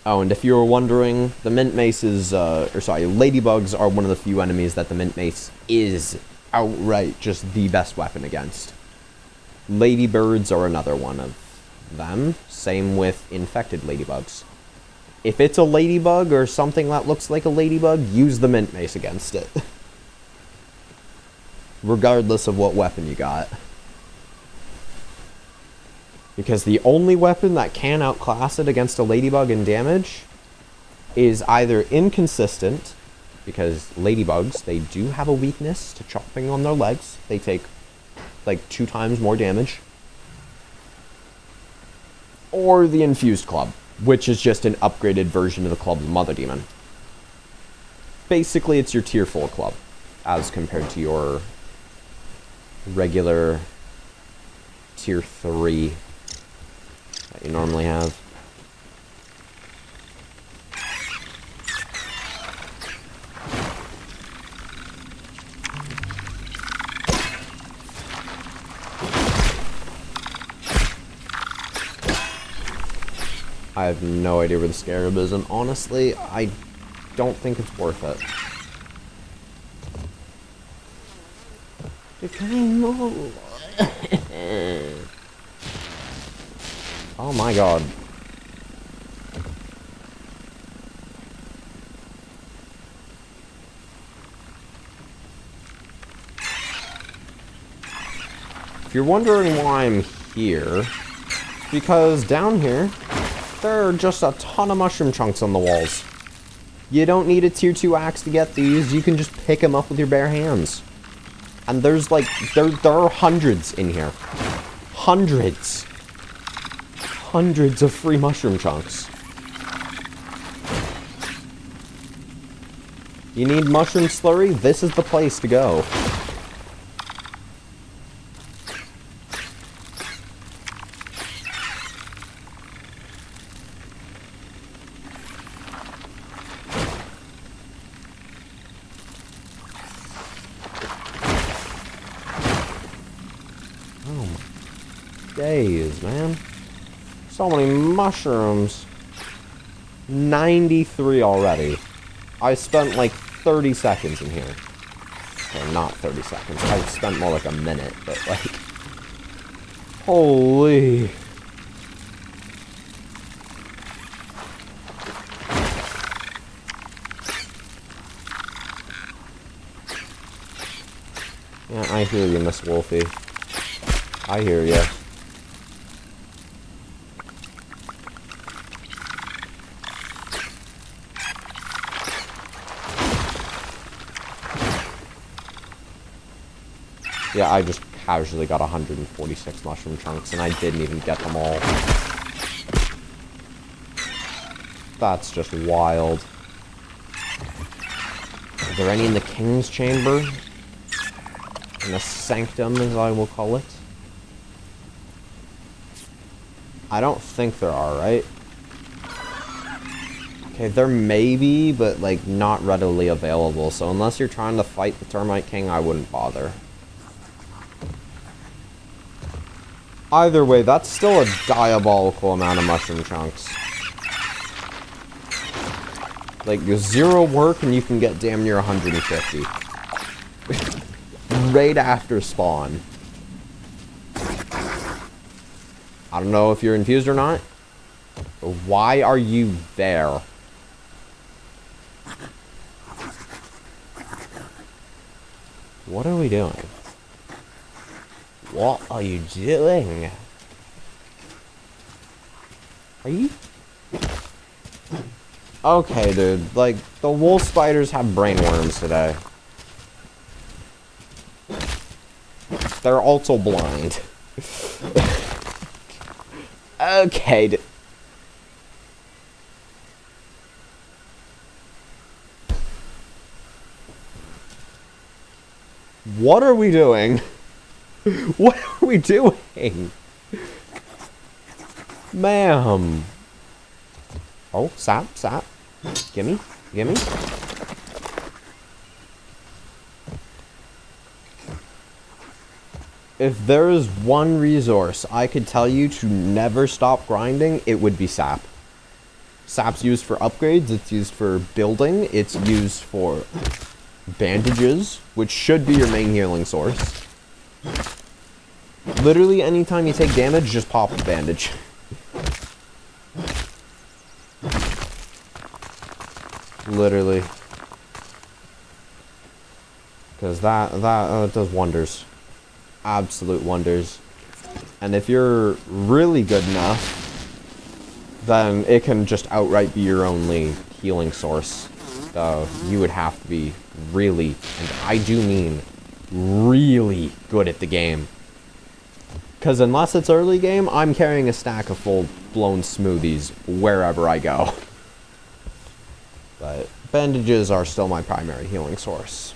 Oh, and if you were wondering, the Mint Maces, Ladybugs are one of the few enemies that the Mint Mace is outright just the best weapon against. Ladybirds are another one of them. Same with infected ladybugs. If it's a ladybug or something that looks like a ladybug, use the Mint Mace against it. Regardless of what weapon you got. Because the only weapon that can outclass it against a ladybug in damage is either inconsistent, because ladybugs, they do have a weakness to chopping on their legs. They take like 2 times more damage. Or the infused club, which is just an upgraded version of the club's mother demon. Basically, it's your tier 4 club, as compared to your regular tier 3 that you normally have. I have no idea where the scarab is, and honestly, I don't think it's worth it. Can I move? Oh my god. If you're wondering why I'm here, because down here, there are just a ton of mushroom chunks on the walls. You don't need a tier 2 axe to get these, you can just pick them up with your bare hands. And there's like, there are hundreds in here. Hundreds. Hundreds of free mushroom chunks. You need mushroom slurry? This is the place to go. Days, man. So many mushrooms. 93 already. I spent like 30 seconds in here. Okay, not 30 seconds. I spent more like a minute, but like... Holy... Yeah, I hear you, Miss Wolfie. I hear you. Yeah, I just casually got 146 mushroom chunks, and I didn't even get them all. That's just wild. Are there any in the King's Chamber? In the Sanctum, as I will call it? I don't think there are, right? Okay, there may be, but, like, not readily available, so unless you're trying to fight the Termite King, I wouldn't bother. Either way, that's still a diabolical amount of mushroom chunks. Like, 0 work and you can get damn near 150. Right after spawn. I don't know if you're infused or not, but why are you there? What are we doing? What are you doing? Are you? Okay, dude. Like, the wolf spiders have brainworms today. They're also blind. Okay. What are we doing? What are we doing? Ma'am. Oh, sap. Gimme. If there is one resource I could tell you to never stop grinding, it would be sap. Sap's used for upgrades, it's used for building, it's used for bandages, which should be your main healing source. Literally, anytime you take damage, just pop a bandage. Literally. Because that does wonders. Absolute wonders. And if you're really good enough, then it can just outright be your only healing source. So you would have to be really, and I do mean really good at the game. Because unless it's early game, I'm carrying a stack of full-blown smoothies wherever I go. But bandages are still my primary healing source.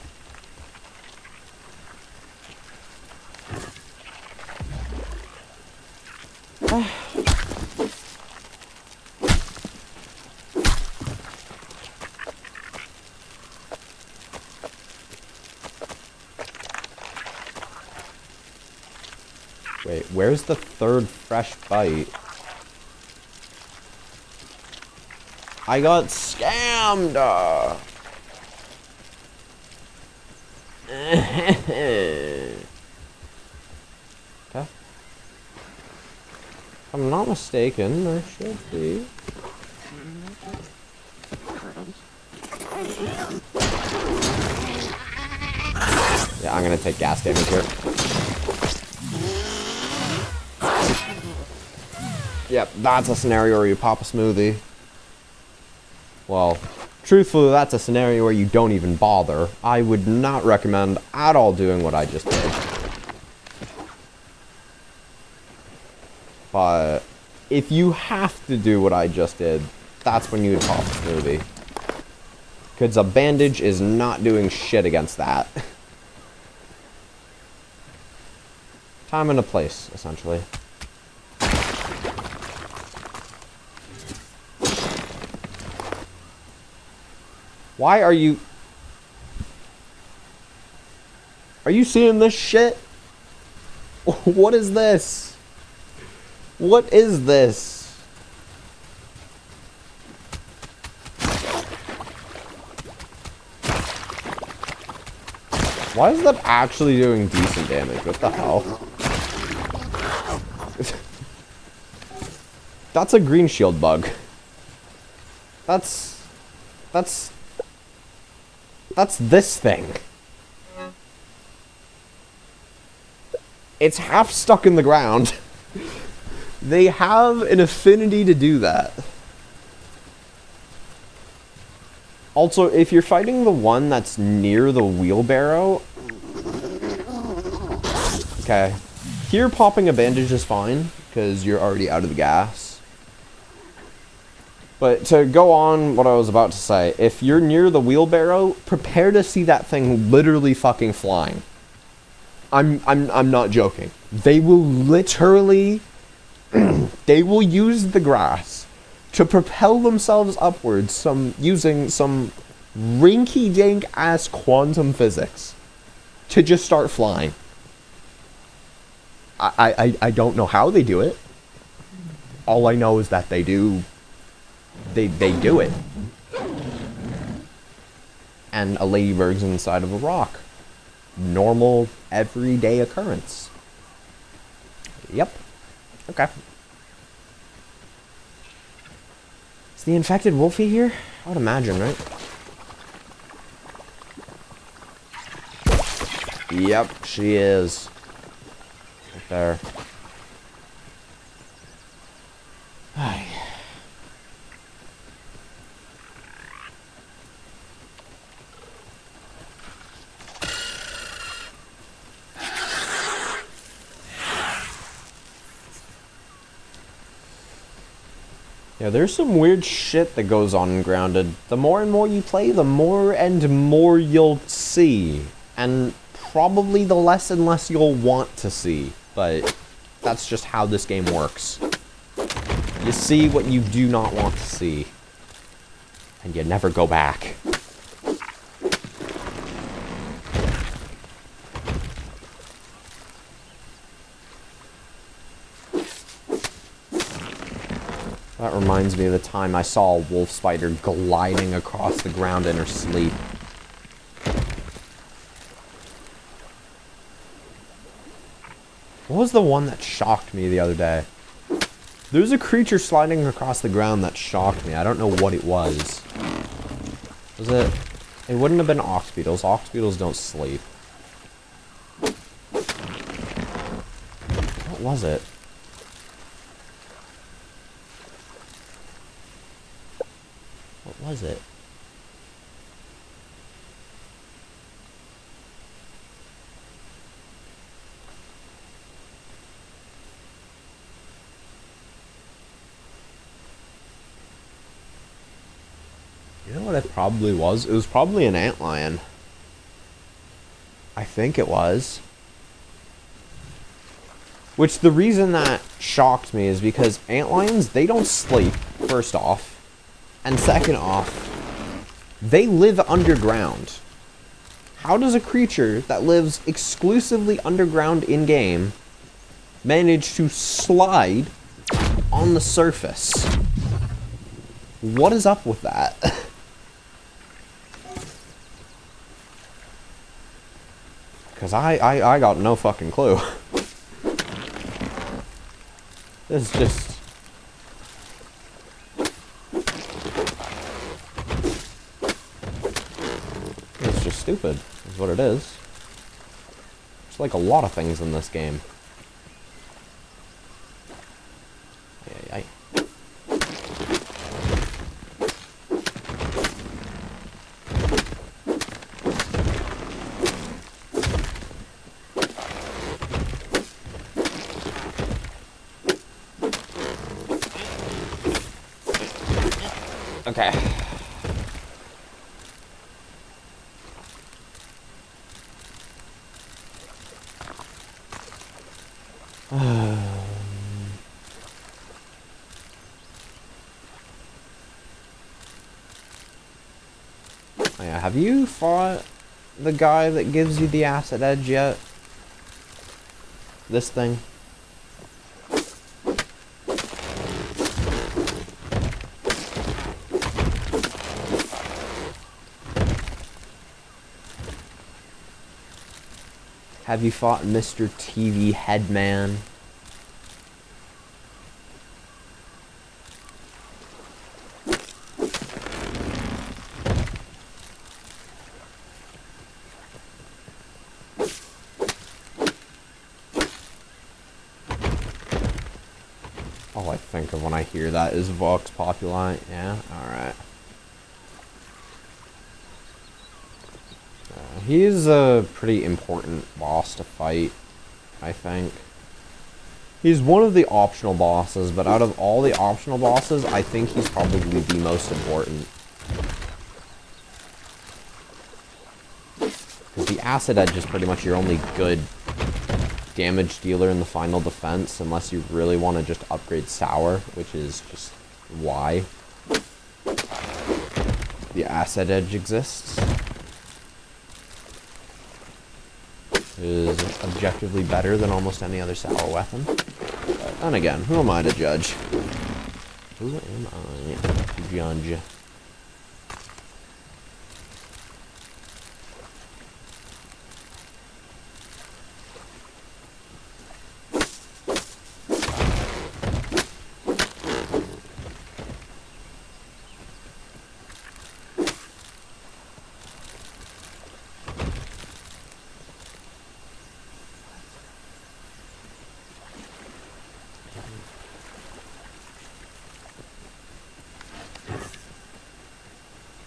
Wait, where's the third fresh bite? I got scammed! Okay. If I'm not mistaken, there should be. Yeah, I'm gonna take gas damage here. Yep, that's a scenario where you pop a smoothie. Well, truthfully, that's a scenario where you don't even bother. I would not recommend at all doing what I just did. But if you have to do what I just did, that's when you would pop a smoothie. Because a bandage is not doing shit against that. Time and a place, essentially. Why are you... Are you seeing this shit? What is this? What is this? Why is that actually doing decent damage? What the hell? That's a green shield bug. That's this thing. It's half stuck in the ground. They have an affinity to do that. Also, if you're fighting the one that's near the wheelbarrow... Okay. Here, popping a bandage is fine, because you're already out of the gas. But to go on what I was about to say, if you're near the wheelbarrow, prepare to see that thing literally fucking flying. I'm not joking. They will literally... they will use the grass to propel themselves upwards using some rinky-dink ass quantum physics to just start flying. I don't know how they do it. All I know is that they do. They do it. And a ladybird's inside of a rock. Normal, everyday occurrence. Yep. Okay. Is the infected Wolfie here? I would imagine, right? Yep, she is. Right there. Ay. Yeah, there's some weird shit that goes on in Grounded. The more and more you play, the more and more you'll see. And probably the less and less you'll want to see. But that's just how this game works. You see what you do not want to see. And you never go back. That reminds me of the time I saw a wolf spider gliding across the ground in her sleep. What was the one that shocked me the other day? There was a creature sliding across the ground that shocked me. I don't know what it was. Was it... It wouldn't have been ox beetles. Ox beetles don't sleep. What What was it? What was it? You know what it probably was? It was probably an antlion. I think it was. Which, the reason that shocked me is because antlions, they don't sleep, first off. And second off, they live underground. How does a creature that lives exclusively underground in-game manage to slide on the surface? What is up with that? Because I got no fucking clue. This is just... It's just stupid, is what it is. It's like a lot of things in this game. Ay. Okay. Yeah, have you fought the guy that gives you the acid edge yet? This thing? Have you fought Mr. TV Headman? All I think of when I hear that is Vox Populi. Yeah, alright. He is a pretty important boss to fight, I think. He's one of the optional bosses, but out of all the optional bosses, I think he's probably the most important. Because the Acid Edge is pretty much your only good damage dealer in the final defense, unless you really want to just upgrade Sour, which is just why the Acid Edge exists. It is objectively better than almost any other Sour weapon. But then again, who am I to judge? Who am I to judge?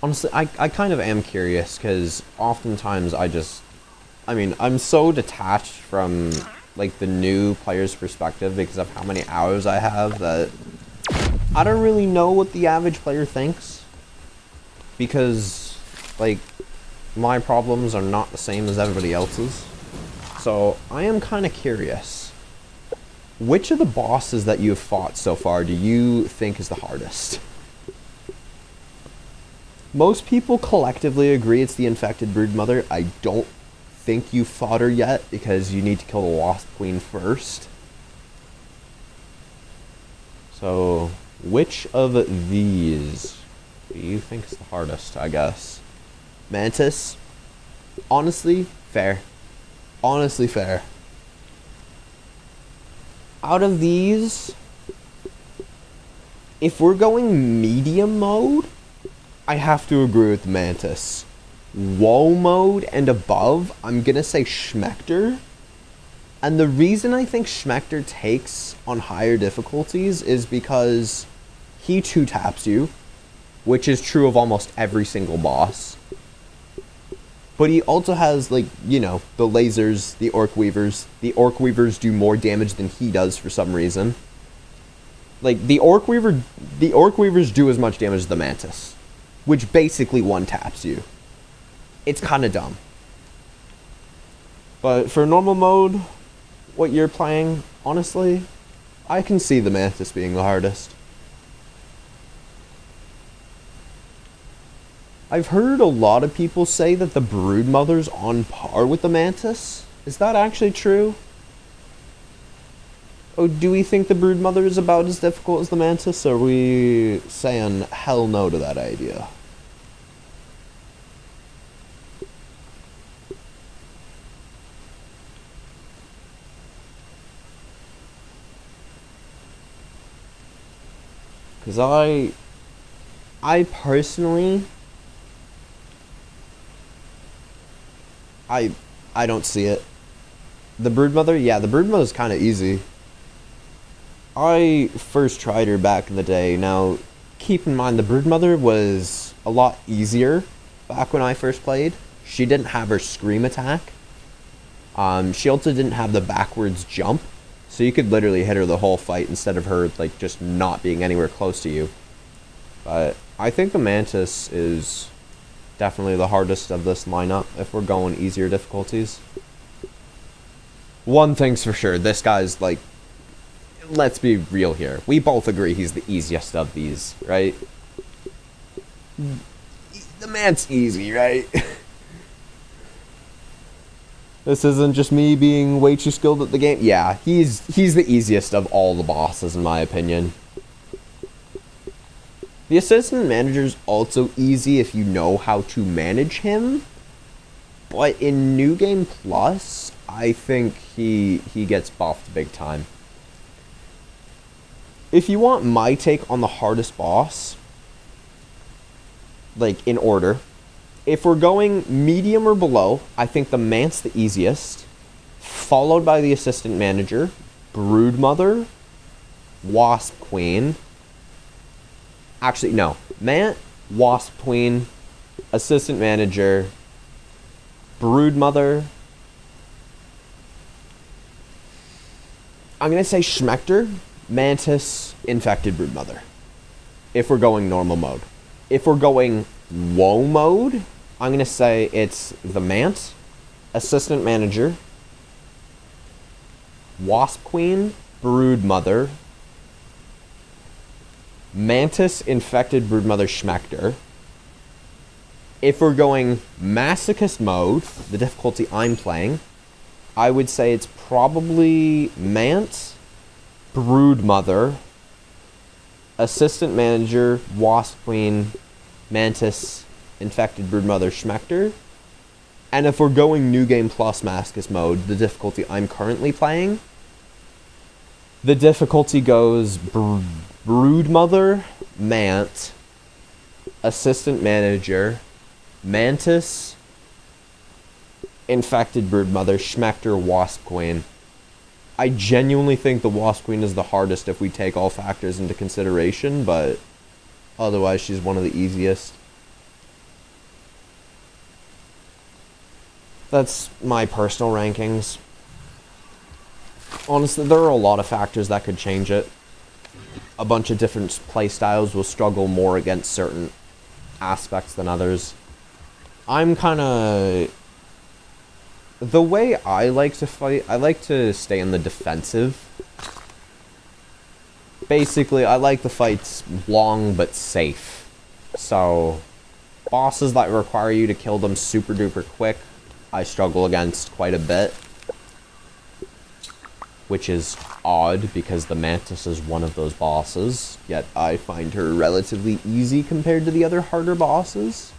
Honestly, I kind of am curious, because oftentimes I'm so detached from, like, the new player's perspective because of how many hours I have that I don't really know what the average player thinks. Because, like, my problems are not the same as everybody else's. So, I am kind of curious. Which of the bosses that you've fought so far do you think is the hardest? Most people collectively agree it's the infected broodmother. I don't think you fought her yet because you need to kill the Wasp Queen first. So, which of these do you think is the hardest, I guess? Mantis? Honestly, fair. Honestly, fair. Out of these, if we're going medium mode, I have to agree with Mantis. Woe mode and above, I'm gonna say Schmector. And the reason I think Schmecter takes on higher difficulties is because he two-taps you, which is true of almost every single boss. But he also has, like, you know, the lasers, the Orc Weavers. The Orc Weavers do more damage than he does for some reason. Like, the Orc Weavers do as much damage as the Mantis, which basically one-taps you. It's kind of dumb. But for normal mode, what you're playing, honestly, I can see the Mantis being the hardest. I've heard a lot of people say that the Broodmother's on par with the Mantis. Is that actually true? Oh, do we think the Broodmother is about as difficult as the Mantis, or are we saying hell no to that idea? Because I personally, I don't see it. The Broodmother, yeah, the Broodmother's kind of easy. I first tried her back in the day. Now, keep in mind, the Broodmother was a lot easier back when I first played. She didn't have her scream attack. She also didn't have the backwards jump. So you could literally hit her the whole fight instead of her, like, just not being anywhere close to you. But I think the Mantis is definitely the hardest of this lineup if we're going easier difficulties. One thing's for sure, this guy's, like, let's be real here. We both agree he's the easiest of these, right? The man's easy, right? This isn't just me being way too skilled at the game. Yeah, he's the easiest of all the bosses, in my opinion. The assistant manager's also easy if you know how to manage him. But in New Game Plus, I think he gets buffed big time. If you want my take on the hardest boss, like, in order, if we're going medium or below, I think the Mant's the easiest, followed by the assistant manager, Broodmother, Wasp Queen. Actually, no. Mant, Wasp Queen, assistant manager, Broodmother. I'm going to say Schmecter, Mantis, Infected Broodmother. If we're going normal mode. If we're going woe mode, I'm going to say it's the Mant, assistant manager, Wasp Queen, Broodmother, Mantis, Infected Broodmother, Schmecter. If we're going masochist mode, the difficulty I'm playing, I would say it's probably Mant, Broodmother, assistant manager, Wasp Queen, Mantis, Infected Broodmother, Schmecter. And if we're going New Game Plus masochist mode, the difficulty I'm currently playing, the difficulty goes Broodmother, Mant, assistant manager, Mantis, Infected Broodmother, Schmecter, Wasp Queen. I genuinely think the Wasp Queen is the hardest if we take all factors into consideration, but otherwise she's one of the easiest. That's my personal rankings. Honestly, there are a lot of factors that could change it. A bunch of different playstyles will struggle more against certain aspects than others. I'm kind of... The way I like to fight, I like to stay in the defensive. Basically, I like the fights long but safe. So, bosses that require you to kill them super duper quick, I struggle against quite a bit. Which is odd, because the Mantis is one of those bosses, yet I find her relatively easy compared to the other harder bosses.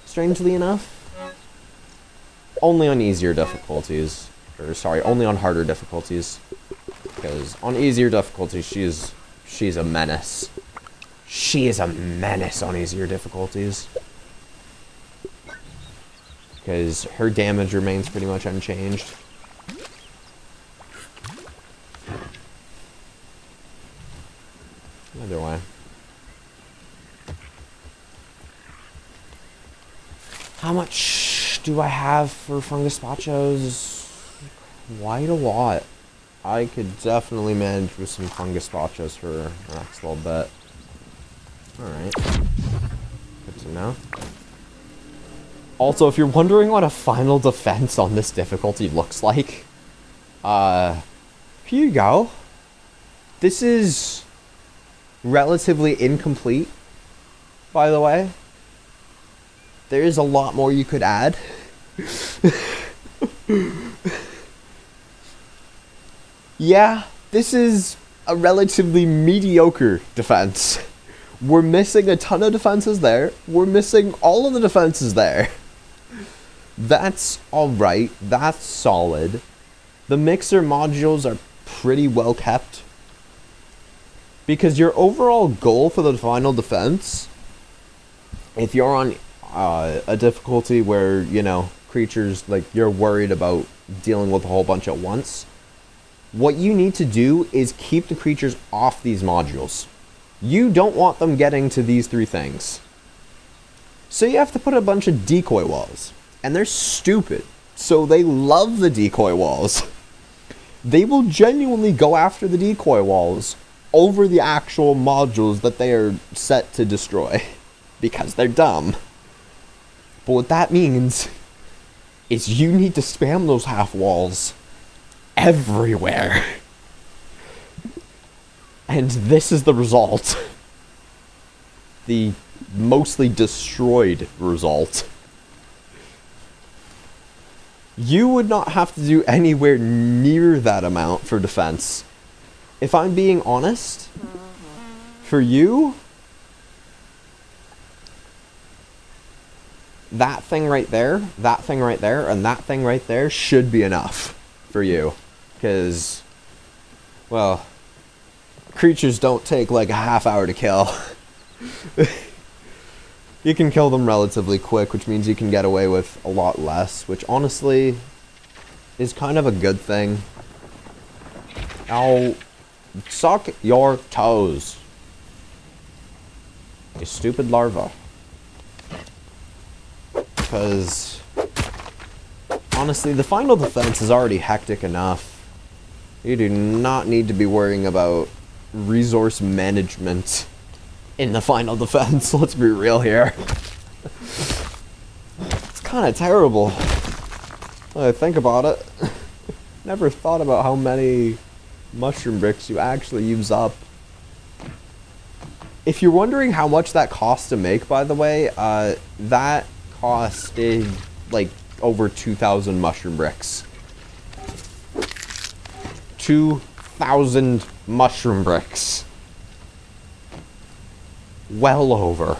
Strangely enough. Only on easier difficulties. Or, sorry, only on harder difficulties. Because on easier difficulties, she's a menace. She is a menace on easier difficulties. Because her damage remains pretty much unchanged. much do I have for fungus spachos? Quite a lot. I could definitely manage with some fungus spachos for the next little bit. Alright. Good to know. Also, if you're wondering what a final defense on this difficulty looks like, here you go. This is relatively incomplete, by the way. There is a lot more you could add. Yeah, this is a relatively mediocre defense. We're missing a ton of defenses there. We're missing all of the defenses there. That's alright. That's solid. The mixer modules are pretty well kept. Because your overall goal for the final defense, if you're on a difficulty where, you know, creatures, like, you're worried about dealing with a whole bunch at once, what you need to do is keep the creatures off these modules. You don't want them getting to these three things. So you have to put a bunch of decoy walls. And they're stupid. So they love the decoy walls. They will genuinely go after the decoy walls over the actual modules that they are set to destroy. Because they're dumb. But what that means is you need to spam those half walls everywhere. And this is the result. The mostly destroyed result. You would not have to do anywhere near that amount for defense. If I'm being honest, for you, that thing right there, and that thing right there should be enough for you. Because, well, creatures don't take like a half hour to kill. You can kill them relatively quick, which means you can get away with a lot less, which honestly is kind of a good thing. Now, suck your toes, you stupid larva. Because, honestly, the final defense is already hectic enough. You do not need to be worrying about resource management in the final defense. Let's be real here. It's kind of terrible when I think about it. Never thought about how many mushroom bricks you actually use up. If you're wondering how much that costs to make, by the way, that costed like over 2,000 mushroom bricks. 2,000 mushroom bricks. Well over.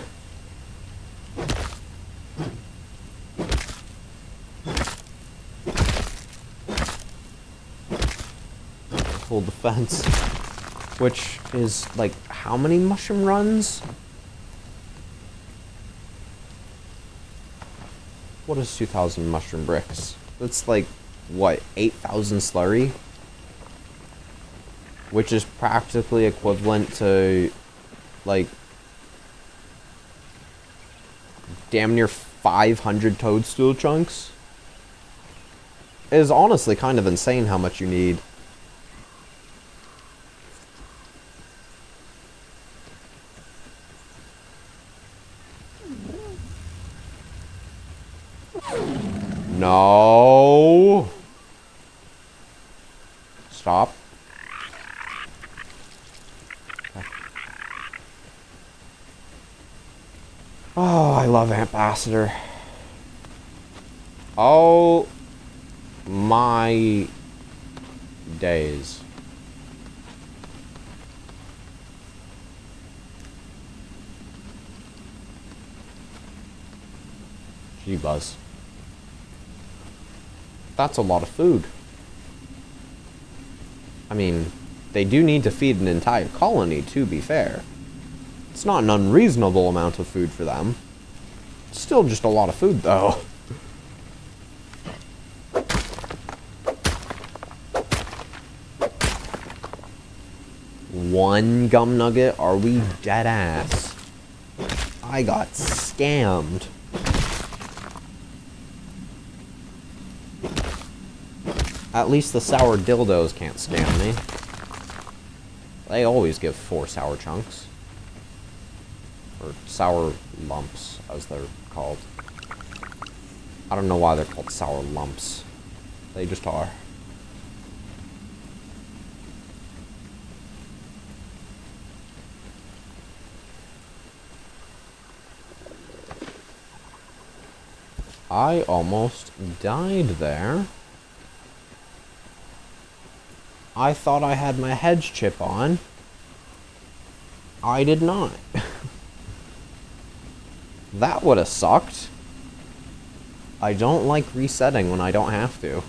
Full defense. Which is like how many mushroom runs? What is 2,000 mushroom bricks? That's like, what, 8,000 slurry? Which is practically equivalent to, like, damn near 500 toadstool chunks. It is honestly kind of insane how much you need. No. Stop. Okay. Oh, I love Ambassador. Oh my days. Gee buzz. That's a lot of food. I mean, they do need to feed an entire colony, to be fair. It's not an unreasonable amount of food for them. It's still just a lot of food, though. One gum nugget? Are we dead ass? I got scammed. At least the sour dildos can't scam me. They always give 4 sour chunks. Or sour lumps, as they're called. I don't know why they're called sour lumps. They just are. I almost died there. I thought I had my hedge chip on. I did not. That would have sucked. I don't like resetting when I don't have to.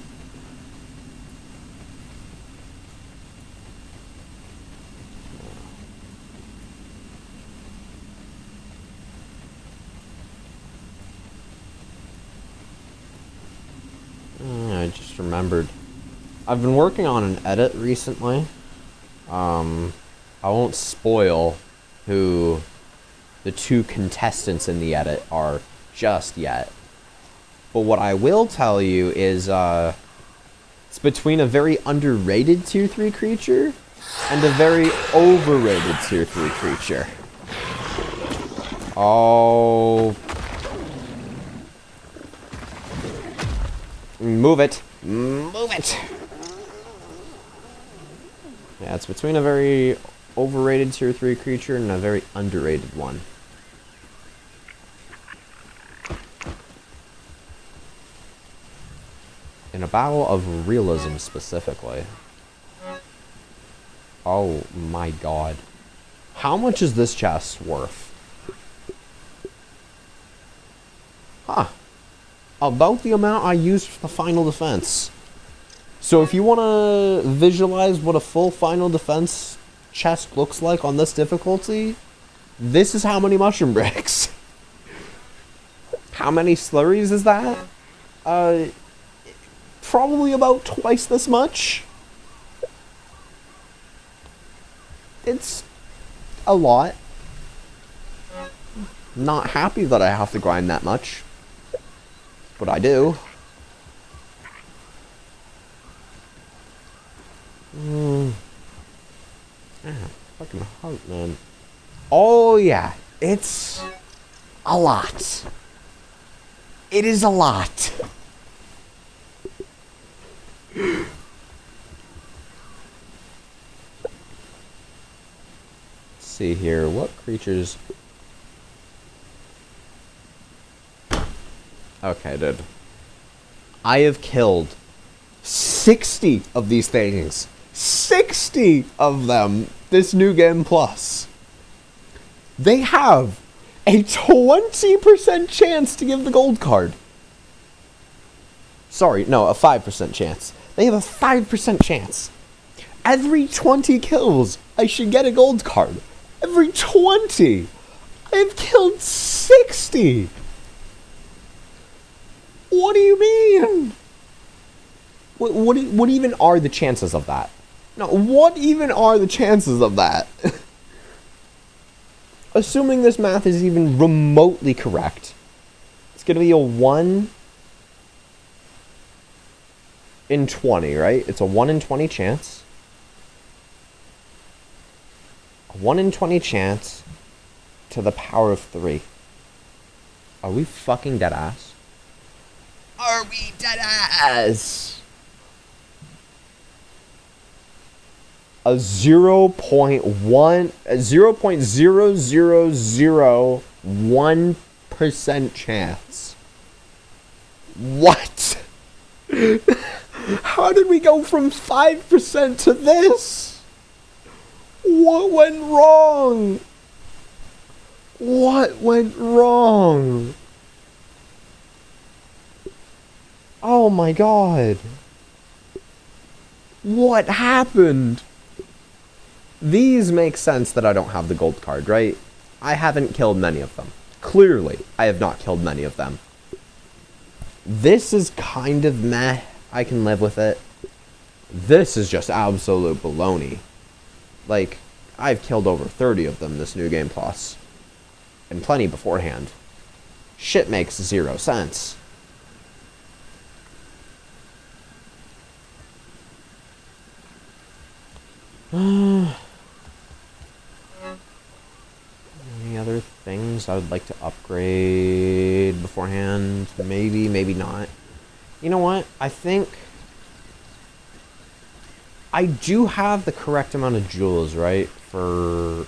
I just remembered. I've been working on an edit recently. I won't spoil who the 2 contestants in the edit are just yet. But what I will tell you is, it's between a very underrated Tier 3 creature and a very overrated Tier 3 creature. Oh. Move it. Move it! Yeah, it's between a very overrated Tier 3 creature and a very underrated one. In a battle of realism, specifically. Oh my god. How much is this chest worth? Huh. About the amount I used for the final defense. So if you want to visualize what a full final defense chest looks like on this difficulty, this is how many mushroom bricks. How many slurries is that? Probably about twice this much. It's a lot. Not happy that I have to grind that much, but I do. Fucking heart, man. Oh yeah, it's a lot. It is a lot. Let's see here, what creatures... Okay, dude. I have killed 60 of these things. 60 of them this new game plus. They have a 20% chance to give the gold card. Sorry, no, a 5% chance. They have a 5% chance. Every 20 kills, I should get a gold card. Every 20! I've killed 60! What do you mean? What even are the chances of that? No, what even are the chances of that? Assuming this math is even remotely correct, it's going to be a 1 in 20, right? It's a 1 in 20 chance. A 1 in 20 chance to the power of 3. Are we fucking dead ass? Are we dead ass? A 0.0001% chance. What? How did we go from 5% to this? What went wrong? What went wrong? Oh my god. What happened? These make sense that I don't have the gold card, right? I haven't killed many of them. Clearly, I have not killed many of them. This is kind of meh. I can live with it. This is just absolute baloney. Like, I've killed over 30 of them this new game plus. And plenty beforehand. Shit makes 0 sense. Any other things I would like to upgrade beforehand? Maybe, maybe not. You know what? I think I do have the correct amount of jewels, right? For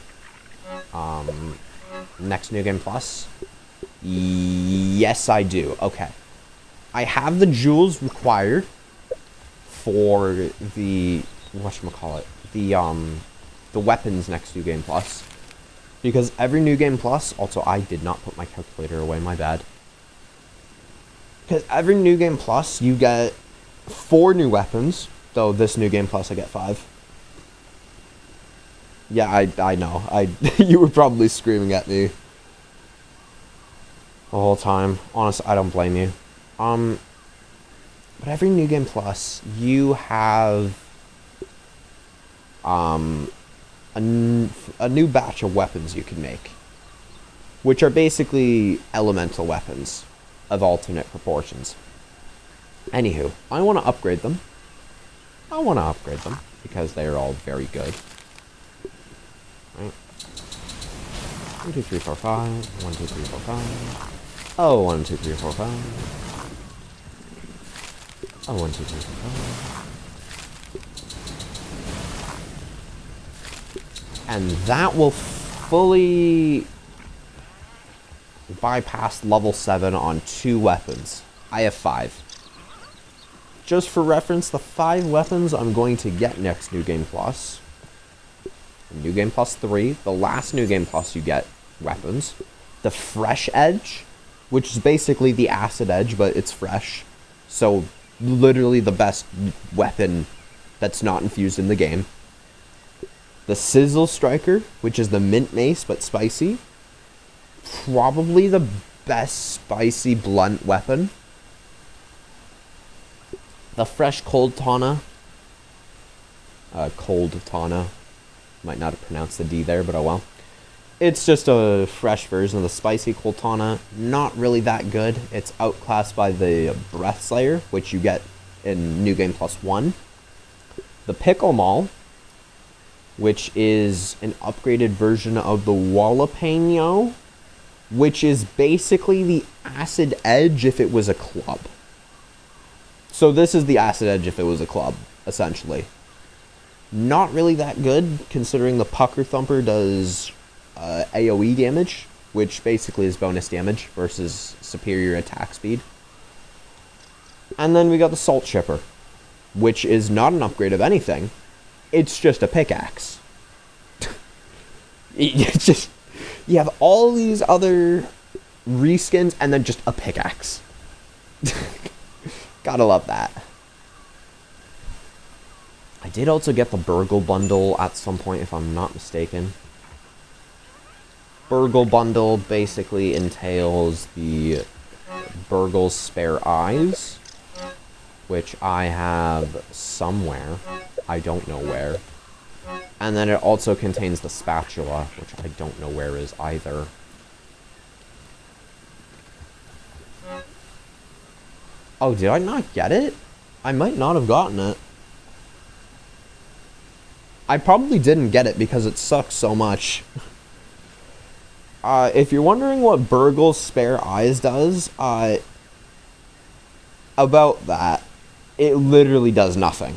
next New Game Plus. Yes, I do. Okay. I have the jewels required for the whatchamacallit, the weapons next New Game Plus. Because every New Game Plus, also I did not put my calculator away, my bad. Because every New Game Plus, you get 4 new weapons, though this New Game Plus I get 5. Yeah, I know. You were probably screaming at me the whole time. Honestly, I don't blame you. But every New Game Plus, you have a new batch of weapons you can make, which are basically elemental weapons of alternate proportions. Anywho, I want to upgrade them. Because they're all very good. Right. 1, 2, 3, 4, 5. 1, 2, 3, 4, 5. Oh, 1, 2, 3, 4, 5. Oh, 1, 2, 3, 4, 5. And that will fully bypass level 7 on 2 weapons. I have 5. Just for reference, the 5 weapons I'm going to get next New Game Plus. New Game Plus 3, the last New Game Plus you get weapons. The Fresh Edge, which is basically the Acid Edge, but it's fresh. So, literally the best weapon that's not infused in the game. The Sizzle Striker, which is the Mint Mace, but spicy. Probably the best spicy blunt weapon. The Fresh Cold Tana. Cold Tana. Might not have pronounced the D there, but oh well. It's just a fresh version of the spicy Cold Tana. Not really that good. It's outclassed by the Breath Slayer, which you get in New Game Plus 1. The Pickle Maul, which is an upgraded version of the Jalapeno, which is basically the Acid Edge if it was a club. So this is the Acid Edge if it was a club, essentially. Not really that good, considering the Pucker Thumper does AoE damage, which basically is bonus damage versus superior attack speed. And then we got the Salt Shipper, which is not an upgrade of anything. It's just a pickaxe. It's just, you have all these other reskins and then just a pickaxe. Gotta love that. I did also get the Burgle Bundle at some point, if I'm not mistaken. Burgle Bundle basically entails the Burgle's Spare Eyes, which I have somewhere. I don't know where. And then it also contains the Spatula, which I don't know where is either. Oh, did I not get it? I might not have gotten it. I probably didn't get it because it sucks so much. If you're wondering what Burgle's Spare Eyes does, about that, it literally does nothing.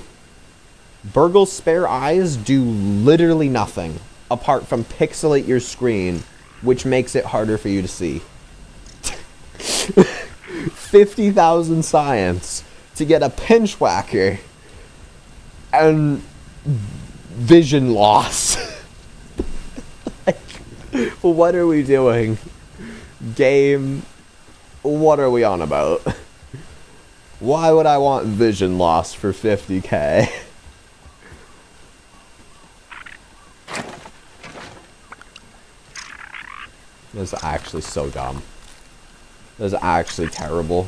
Burgle's Spare Eyes do literally nothing, apart from pixelate your screen, which makes it harder for you to see. 50,000 science to get a pinch whacker and vision loss. Like, what are we doing? Game, what are we on about? Why would I want vision loss for 50k? This is actually so dumb. This is actually terrible.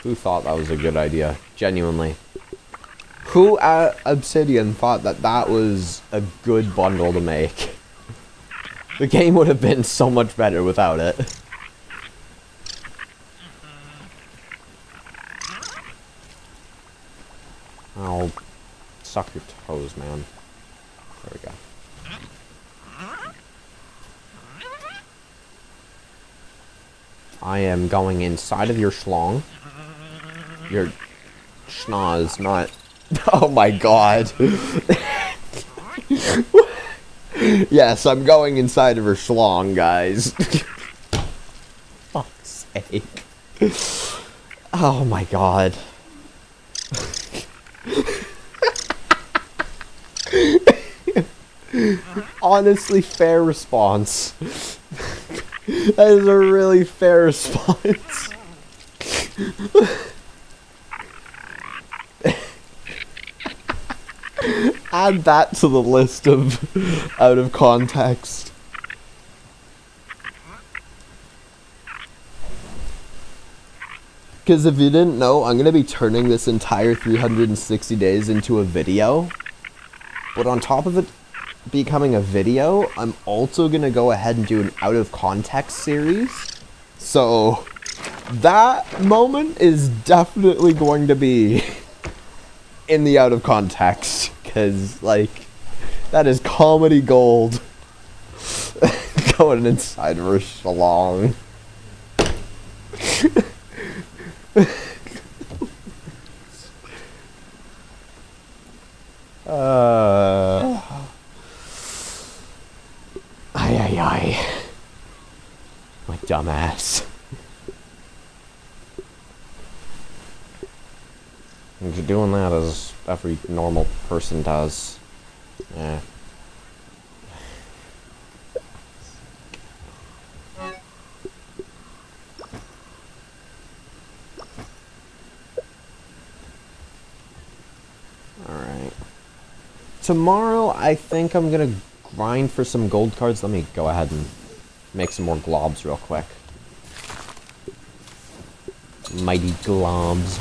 Who thought that was a good idea? Genuinely. Who at Obsidian thought that that was a good bundle to make? The game would have been so much better without it. I'll suck your toes, man. There we go. I am going inside of your schlong. Your schnoz, not... Oh my god. Yes, I'm going inside of her schlong, guys. Fuck's sake. Oh my god. Honestly, fair response. That is a really fair response. Add that to the list of out of context. Because if you didn't know, I'm going to be turning this entire 360 days into a video. But on top of it becoming a video, I'm also going to go ahead and do an out of context series. So that moment is definitely going to be in the out of context. Because, like, that is comedy gold. Going inside of her schlong. Ay. My dumbass. And you're doing that as every normal person does. Yeah. Alright. Tomorrow, I think I'm gonna grind for some gold cards. Let me go ahead and make some more globs real quick. Mighty globs.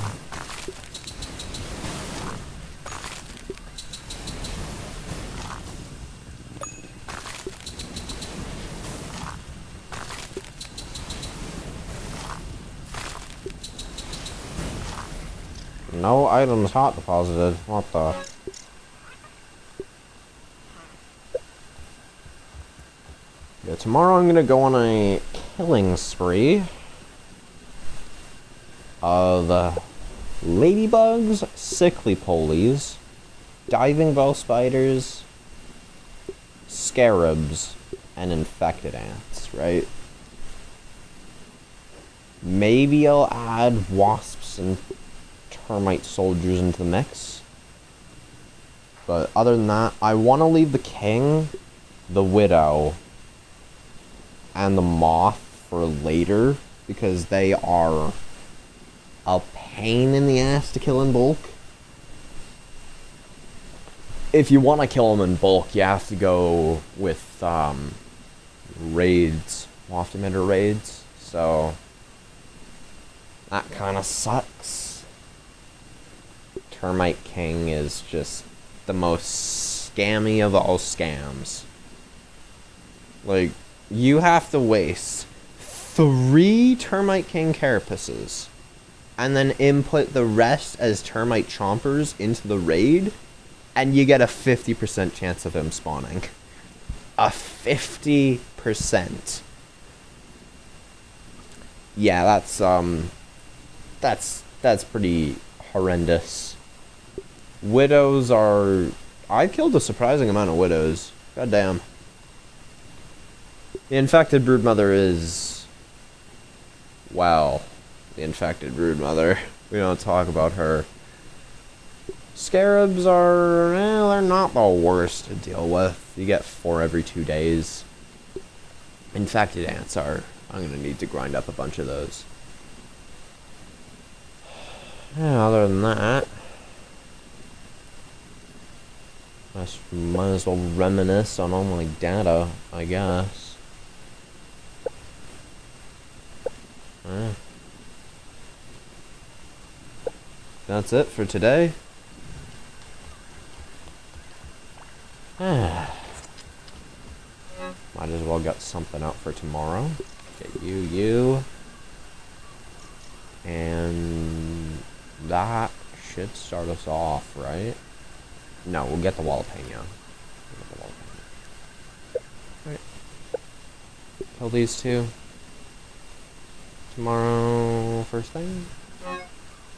No items hot deposited. What the? Yeah, tomorrow I'm gonna go on a killing spree of ladybugs, sickly polies, diving bell spiders, scarabs, and infected ants, right? Maybe I'll add wasps and termite soldiers into the mix. But other than that, I want to leave the king, the widow, and the moth for later, because they are a pain in the ass to kill in bulk. If you want to kill them in bulk, you have to go with raids, waft emitter raids, so that kind of sucks. Termite King is just the most scammy of all scams. Like, you have to waste 3 Termite King carapaces and then input the rest as termite chompers into the raid, and you get a 50% chance of him spawning. A 50%. Yeah, that's pretty horrendous. Widows are... I've killed a surprising amount of widows. God damn. The infected broodmother is... Well, the infected broodmother. We don't talk about her. Scarabs are... they're not the worst to deal with. You get 4 every 2 days. Infected ants are... I'm gonna need to grind up a bunch of those. Yeah, other than that... I might as well reminisce on all my data, I guess. That's it for today. get something out for tomorrow. Get you. And that should start us off, right? No, we'll get the jalapeno. Right. Kill these two. Tomorrow, first thing.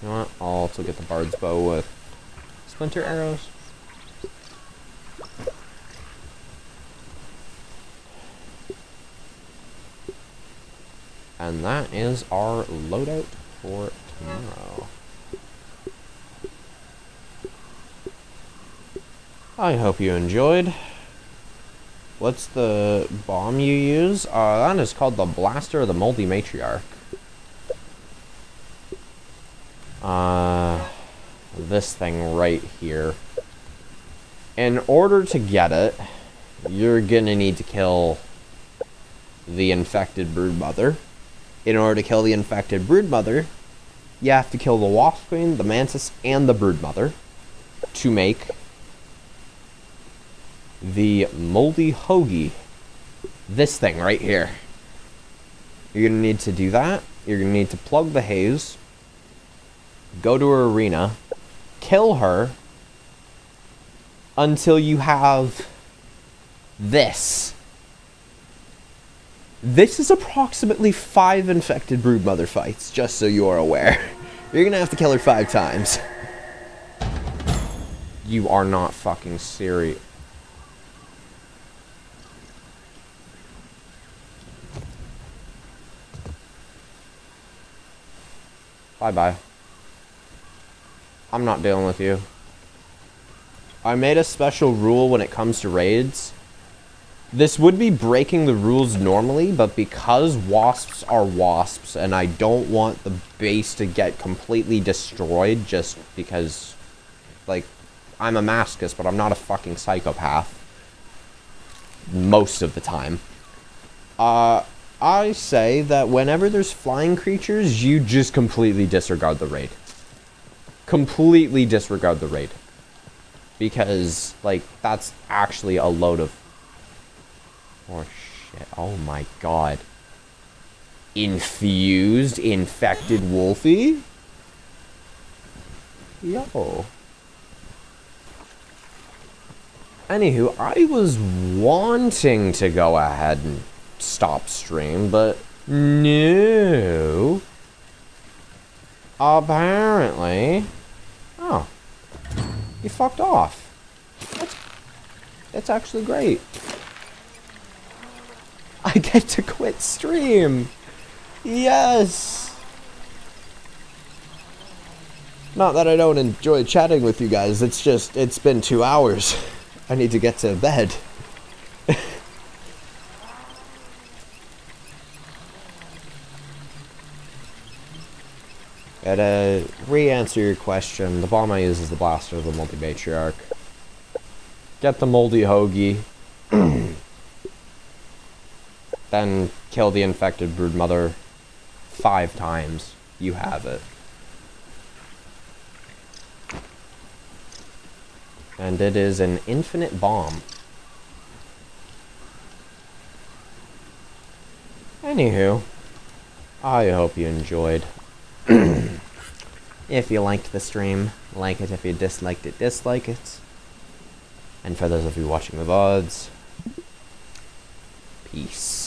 You know what? I'll also get the bard's bow with splinter arrows. And that is our loadout for tomorrow. I hope you enjoyed. What's the bomb you use? That is called the Blaster of the Moldy Matriarch. This thing right here. In order to get it, you're gonna need to kill the infected broodmother. In order to kill the infected broodmother, you have to kill the wasp queen, the mantis, and the broodmother to make the moldy hoagie. This thing right here. You're gonna need to do that. You're gonna need to plug the haze, go to her arena, kill her until you have this. This is approximately 5 infected broodmother fights, just so you're aware. You're gonna have to kill her 5 times. You are not fucking serious. Bye-bye. I'm not dealing with you. I made a special rule when it comes to raids. This would be breaking the rules normally, but because wasps are wasps, and I don't want the base to get completely destroyed just because, like, I'm a masochist, but I'm not a fucking psychopath. Most of the time. I say that whenever there's flying creatures, you just completely disregard the raid. Completely disregard the raid. Because, like, that's actually a load of... Oh, shit. Oh, my God. Infused, infected Wolfie? Yo. Anywho, I was wanting to go ahead and stop stream, but no. Apparently. Oh. You fucked off. That's actually great. I get to quit stream. Yes. Not that I don't enjoy chatting with you guys, it's just, it's been 2 hours. I need to get to bed. To re-answer your question, the bomb I use is the Blaster of the Moldy Matriarch. Get the Moldy Hoagie. Then kill the infected broodmother 5 times. You have it. And it is an infinite bomb. Anywho, I hope you enjoyed. If you liked the stream, like it. If you disliked it, dislike it. And for those of you watching the VODs, peace.